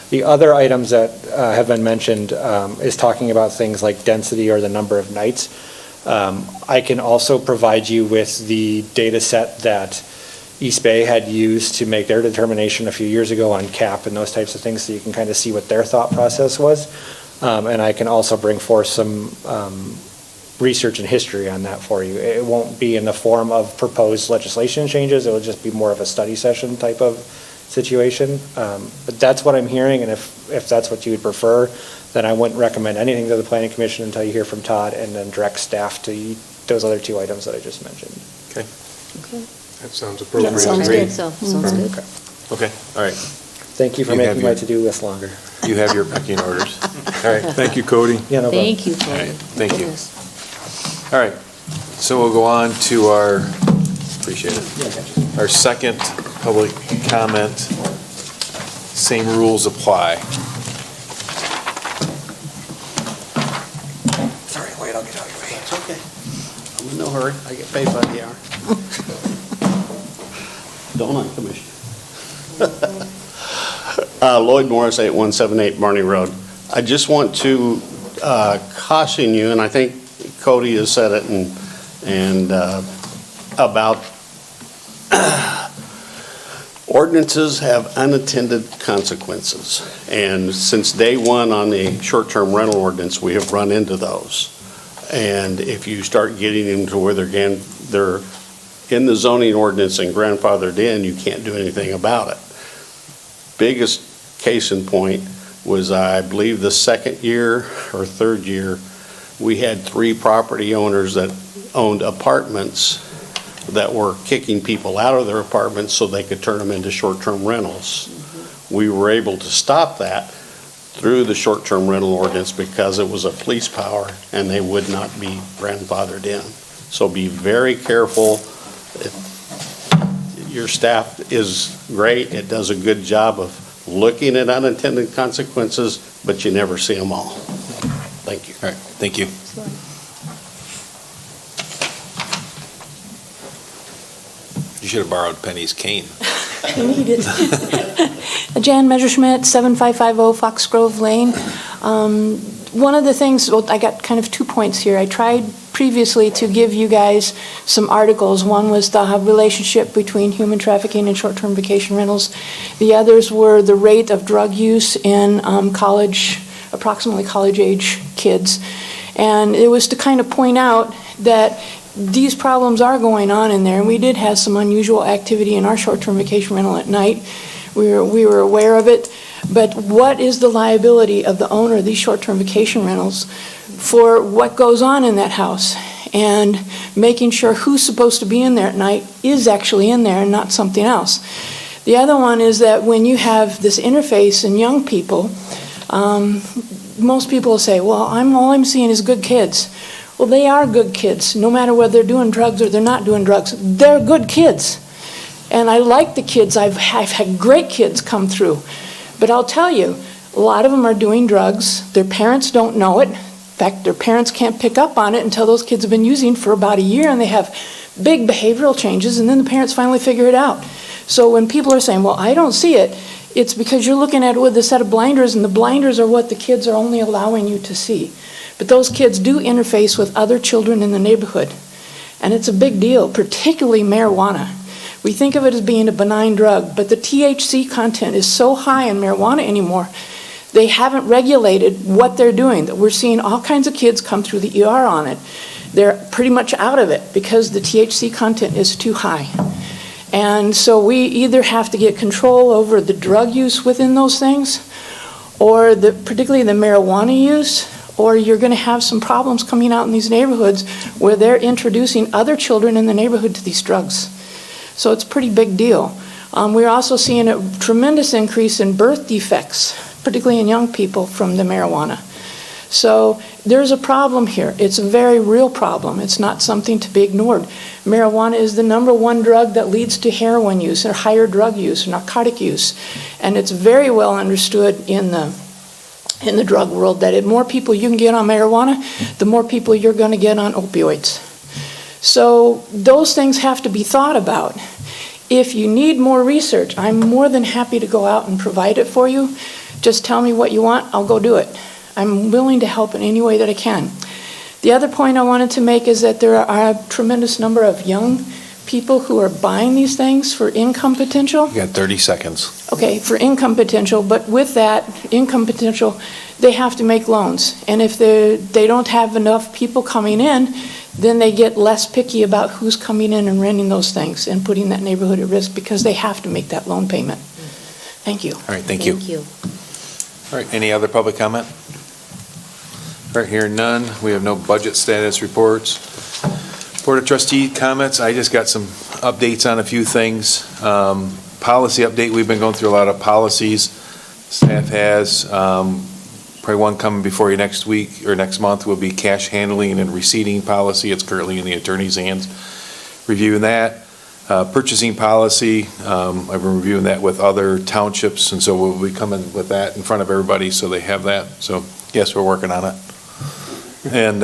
The other items that have been mentioned is talking about things like density or the number of nights. I can also provide you with the data set that East Bay had used to make their determination a few years ago on cap and those types of things, so you can kind of see what their thought process was. And I can also bring forth some research and history on that for you. It won't be in the form of proposed legislation changes, it will just be more of a study session type of situation. But that's what I'm hearing, and if that's what you would prefer, then I wouldn't recommend anything to the Planning Commission until you hear from Todd, and then direct staff to those other two items that I just mentioned. Okay. That sounds appropriate. That sounds Great. good, sounds good. Okay, all right. Thank you for You have making my your- to-do list longer. You have your pecking orders. All right. Thank you, Cody. Yeah, no problem. Thank you, All Cody. right, thank you. Goodness. All right, so we'll go on to our, appreciate it, our second public comment. Same rules apply. Sorry, wait, I'll get out of your way. That's okay. I'm in no hurry. I get paid by the hour. Don't I, Commissioner? Lloyd Morris, 8178 Barney Road. I just want to caution you, and I think Cody has said it, and about ordinances have unintended consequences. And since day one on the short-term rental ordinance, we have run into those. And if you start getting them to where they're in the zoning ordinance and grandfathered in, you can't do anything about it. Biggest case in point was, I believe, the second year or third year, we had 3 property owners that owned apartments that were kicking people out of their apartments so they could turn them into short-term rentals. We were able to stop that through the short-term rental ordinance because it was a police power and they would not be grandfathered in. So be very careful. Your staff is great. It does a good job of looking at unintended consequences, but you never see them all. Thank you. All right, thank you. You should have borrowed Penny's cane. I need it. Jan Messerschmidt, 7550 Foxgrove Lane. One of the things, well, I got kind of 2 points here. I tried previously to give you guys some articles. One was the relationship between human trafficking and short-term vacation rentals. The others were the rate of drug use in approximately college-age kids. And it was to kind of point out that these problems are going on in there, and we did have some unusual activity in our short-term vacation rental at night. We were aware of it, but what is the liability of the owner of these short-term vacation rentals for what goes on in that house? And making sure who's supposed to be in there at night is actually in there and not something else. The other one is that when you have this interface in young people, most people will say, well, all I'm seeing is good kids. Well, they are good kids, no matter whether they're doing drugs or they're not doing drugs. They're good kids. And I like the kids. I've had great kids come through. But I'll tell you, a lot of them are doing drugs. Their parents don't know it. In fact, their parents can't pick up on it until those kids have been using for about a year and they have big behavioral changes, and then the parents finally figure it out. So when people are saying, well, I don't see it, it's because you're looking at it with a set of blinders, and the blinders are what the kids are only allowing you to see. But those kids do interface with other children in the neighborhood. And it's a big deal, particularly marijuana. We think of it as being a benign drug, but the THC content is so high in marijuana anymore, they haven't regulated what they're doing. That we're seeing all kinds of kids come through the ER on it. They're pretty much out of it because the THC content is too high. And so we either have to get control over the drug use within those things, or particularly the marijuana use, or you're going to have some problems coming out in these neighborhoods where they're introducing other children in the neighborhood to these drugs. So it's a pretty big deal. We're also seeing a tremendous increase in birth defects, particularly in young people, from the marijuana. So there's a problem here. It's a very real problem. It's not something to be ignored. Marijuana is the #1 drug that leads to heroin use or higher drug use, narcotic use. And it's very well understood in the in the drug world, that the more people you can get on marijuana, the more people you're going to get on opioids. So those things have to be thought about. If you need more research, I'm more than happy to go out and provide it for you. Just tell me what you want, I'll go do it. I'm willing to help in any way that I can. The other point I wanted to make is that there are a tremendous number of young people who are buying these things for income potential. You got 30 seconds. Okay, for income potential, but with that income potential, they have to make loans. And if they don't have enough people coming in, then they get less picky about who's coming in and renting those things and putting that neighborhood at risk because they have to make that loan payment. Thank you. All right, thank you. Thank you. All right, any other public comment? All right, hearing none. We have no budget status reports. Board of Trustee comments. I just got some updates on a few things. Policy update, we've been going through a lot of policies. Staff has, probably one coming before you next week or next month will be cash handling and receipting policy. It's currently in the attorney's hands. Reviewing that. Purchasing policy, I've been reviewing that with other townships, and so we'll be coming with that in front of everybody so they have that. So, yes, we're working on it. And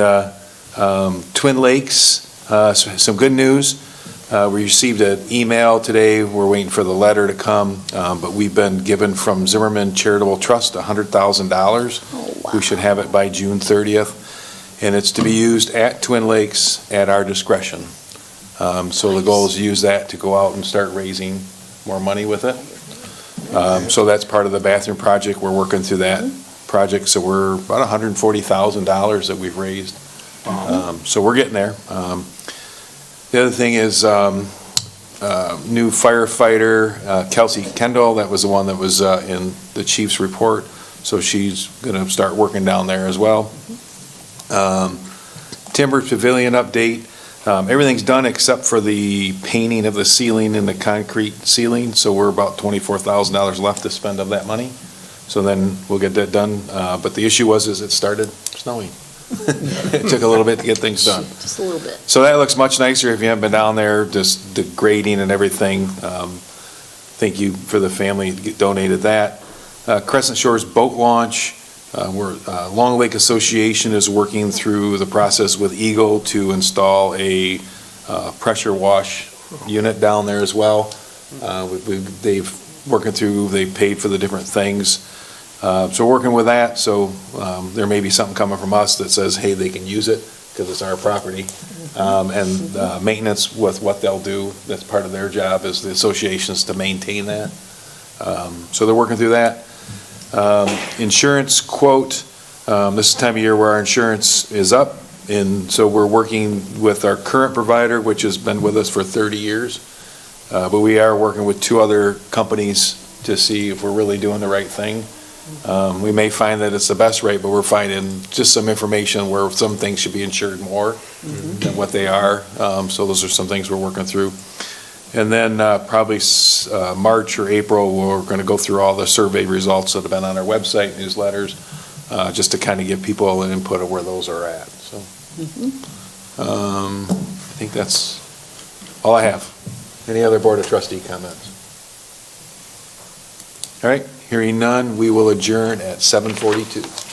Twin Lakes, some good news. We received an email today. We're waiting for the letter to come, but we've been given from Zimmerman Charitable Trust $100,000. Oh, wow. We should have it by June 30th, and it's to be used at Twin Lakes at our discretion. So the goal is to use that to go out and start raising more money with it. So that's part of the bathroom project. We're working through that project, so we're about $140,000 that we've raised. So we're getting there. The other thing is new firefighter, Kelsey Kendall. That was the one that was in the chief's report. So she's going to start working down there as well. Timber Pavilion update. Everything's done except for the painting of the ceiling and the concrete ceiling. So we're about $24,000 left to spend of that money. So then we'll get that done. But the issue was it started snowing. It took a little bit to get things done. Just a little bit. So that looks much nicer if you haven't been down there, just the grading and everything. Thank you for the family that donated that. Crescent Shores boat launch. Long Lake Association is working through the process with Eagle to install a pressure wash unit down there as well. They've paid for the different things. So we're working with that, so there may be something coming from us that says, hey, they can use it because it's our property. And maintenance with what they'll do, that's part of their job is the associations to maintain that. So they're working through that. Insurance quote, this is the time of year where our insurance is up, and so we're working with our current provider, which has been with us for 30 years. But we are working with 2 other companies to see if we're really doing the right thing. We may find that it's the best rate, but we're finding just some information where some things should be insured more than what they are. So those are some things we're working through. And then probably March or April, we're going to go through all the survey results that have been on our website, newsletters, just to kind of give people an input of where those are at. So I think that's all I have. Any other Board of Trustee comments? All right, hearing none, we will adjourn at 7:42.